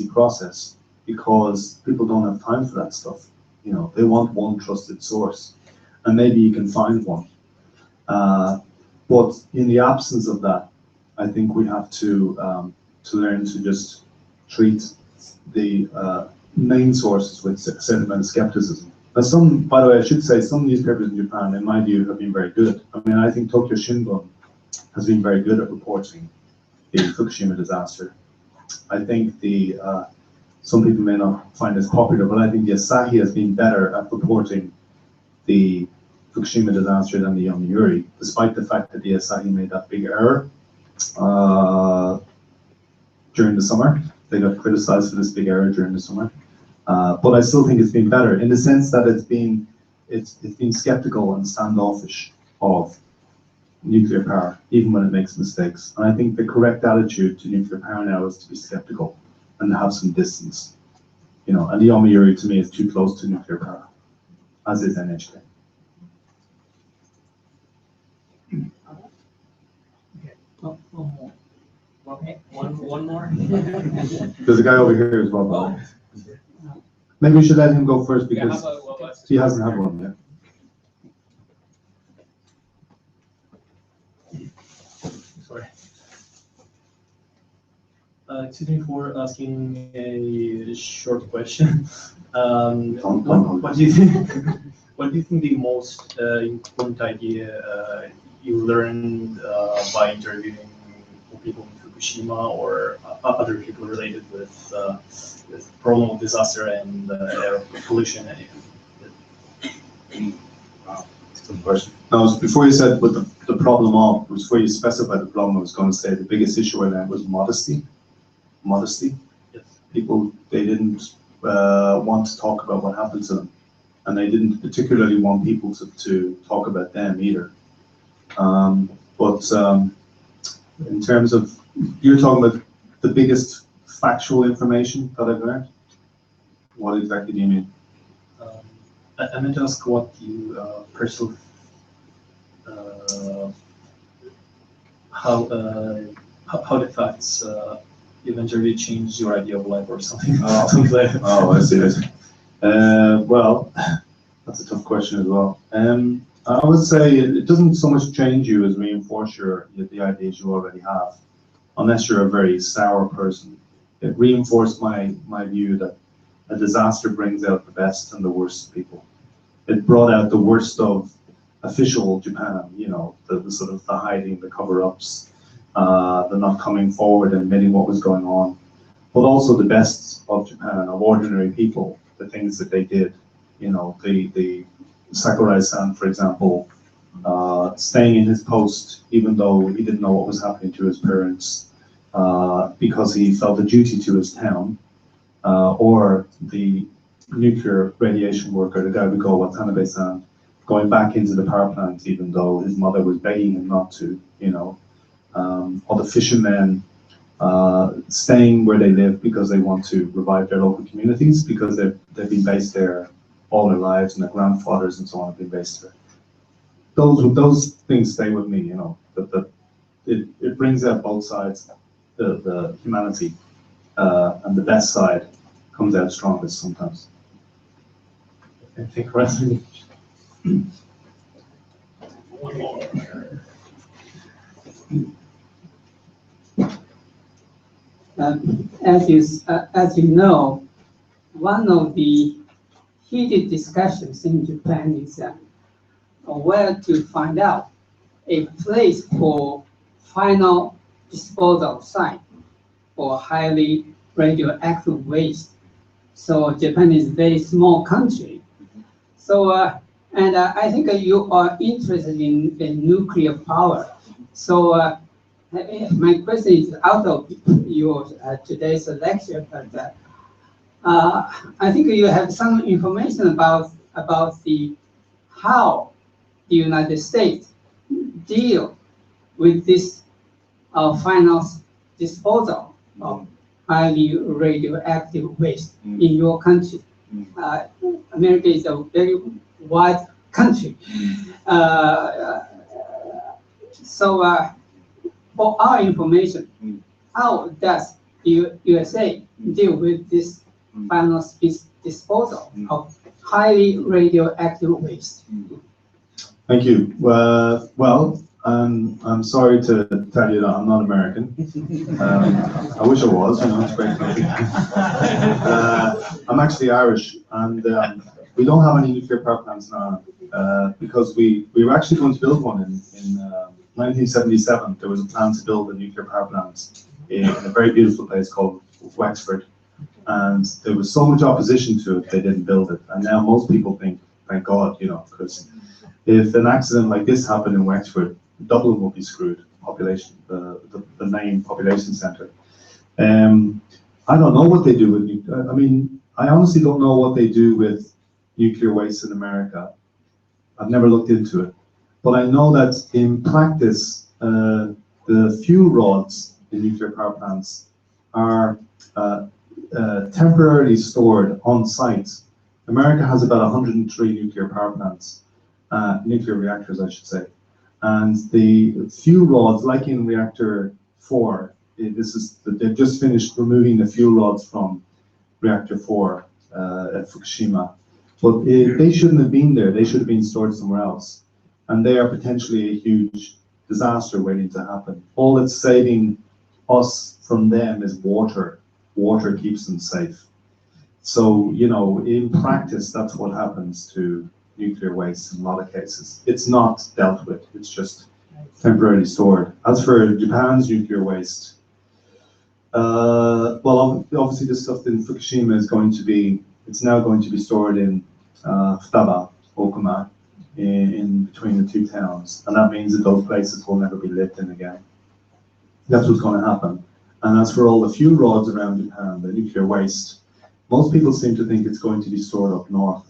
process, because people don't have time for that stuff. You know, they want one trusted source, and maybe you can find one. But in the absence of that, I think we have to learn to just treat the main sources with a certain amount of skepticism. Now, by the way, I should say, some newspapers in Japan, in my view, have been very good. I mean, I think Tokyo Shimbun has been very good at reporting the Fukushima disaster. I think some people may not find this popular, but I think the Asahi has been better at reporting the Fukushima disaster than the Yomiuri, despite the fact that the Asahi made that big error during the summer. They got criticized for this big error during the summer. But I still think it's been better, in the sense that it's been skeptical and standoffish of nuclear power, even when it makes mistakes. And I think the correct attitude to nuclear power now is to be skeptical and to have some distance. You know, and the Yomiuri to me is too close to nuclear power, as is NHK. Oh, one more. Okay, one more. There's a guy over here as well. Oh. Maybe we should let him go first, Yeah, because he hasn't had one yet. Sorry. Excuse me for asking a short question. What do you think? What do you think the most important idea you learned by interviewing people in Fukushima or other people related with problem of disaster and air pollution? Wow, that's a good question. Now, before you said what the problem of, before you specified the problem, I was going to say the biggest issue I learned was modesty. Modesty. Yes. People, they didn't want to talk about what happened to them, and they didn't particularly want people to talk about them either. But in terms of, you're talking about the biggest factual information that I've learned? What exactly do you mean? I meant to ask what you personally, how the facts eventually changed your idea of life or something. Oh, I see it. Well, that's a tough question as well. I would say it doesn't so much change you as reinforce the ideas you already have, unless you're a very sour person. It reinforced my view that a disaster brings out the best and the worst of people. It brought out the worst of official Japan, you know, the sort of the hiding, the cover-ups, the not coming forward and admitting what was going on, but also the best of Japan, of ordinary people, the things that they did. You know, the Sakurai-san, for example, staying in his post even though he didn't know what was happening to his parents, because he felt a duty to his town, or the nuclear radiation worker, the guy we call Watanabe-san, going back into the power plant even though his mother was begging him not to, you know, or the fishermen staying where they live because they want to revive their local communities, because they've been based there all their lives, and their grandfathers and so on have been based there. Those things stay with me, you know. It brings out both sides, the humanity, and the best side comes out strongest sometimes. I think really. One more. As you know, one of the heated discussions in Japan is where to find out a place for final disposal site for highly radioactive waste. So Japan is a very small country. So, and I think you are interested in nuclear power. So my question is out of your today's lecture, but I think you have some information about the how the United States deal with this final disposal of highly radioactive waste in your country. America is a very wide country. So for our information, how does USA deal with this final disposal of highly radioactive waste? Thank you. Well, I'm sorry to tell you that I'm not American. I wish I was, it's great. I'm actually Irish, and we don't have any nuclear power plants now because we were actually going to build one in 1977. There was a plan to build a nuclear power plant in a very beautiful place called Wexford, and there was so much opposition to it, they didn't build it. And now most people think, thank God, because if an accident like this happened in Wexford, Dublin would be screwed. Population, the main population centre. I don't know what they do with. I honestly don't know what they do with nuclear waste in America. I've never looked into it, but I know that in practice, the fuel rods in nuclear power plants are temporarily stored on site. America has about 103 nuclear power plants, nuclear reactors, I should say. And the fuel rods, like in reactor 4, they've just finished removing the fuel rods from reactor 4 at Fukushima. But they shouldn't have been there. They should have been stored somewhere else. And they are potentially a huge disaster waiting to happen. All that's saving us from them is water. Water keeps them safe. So, in practice, that's what happens to nuclear waste in a lot of cases. It's not dealt with, it's just temporarily stored. As for Japan's nuclear waste, well, obviously the stuff in Fukushima it's now going to be stored in Futaba, Okuma, in between the two towns, and that means that those places will never be lived in again. That's what's going to happen. And as for all the fuel rods around Japan, the nuclear waste, most people seem to think it's going to be stored up north.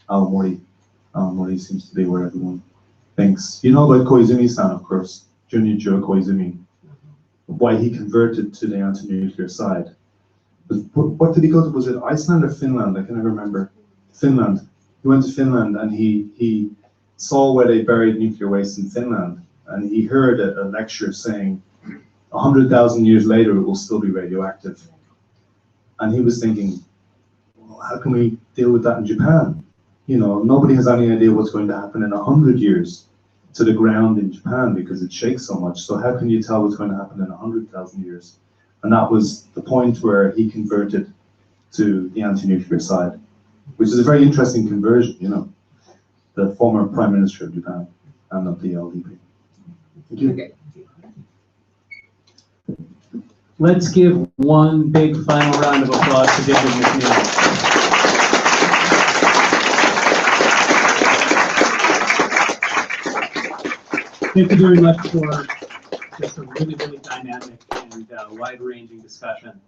Aomori seems to be where everyone thinks. You know about Koizumi-san, of course, Junichiro Koizumi, why he converted to the anti-nuclear side. But what did he go to? Was it Iceland or Finland? I can never remember. Finland. He went to Finland and he saw where they buried nuclear waste in Finland, and he heard a lecture saying 100,000 years later it will still be radioactive. And he was thinking, well, how can we deal with that in Japan? Nobody has any idea what's going to happen in 100 years to the ground in Japan because it shakes so much. So how can you tell what's going to happen in 100,000 years? And that was the point where he converted to the anti-nuclear side, which is a very interesting conversion, the former Prime Minister of Japan and of the LDP. Thank you. Okay. Let's give one big final round of applause to David McNeill. Thank you very much for just a really, really dynamic and wide-ranging discussion.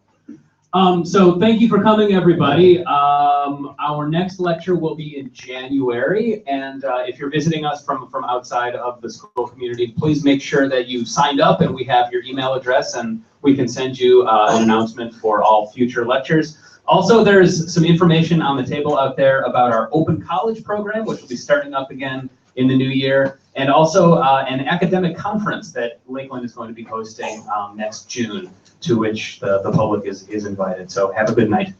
So thank you for coming, everybody. Our next lecture will be in January, and if you're visiting us from outside of the school community, please make sure that you signed up and we have your email address, and we can send you an announcement for all future lectures. Also, there's some information on the table out there about our open college program, which will be starting up again in the new year, and also an academic conference that Lakeland is going to be hosting next June, to which the public is invited. So have a good night.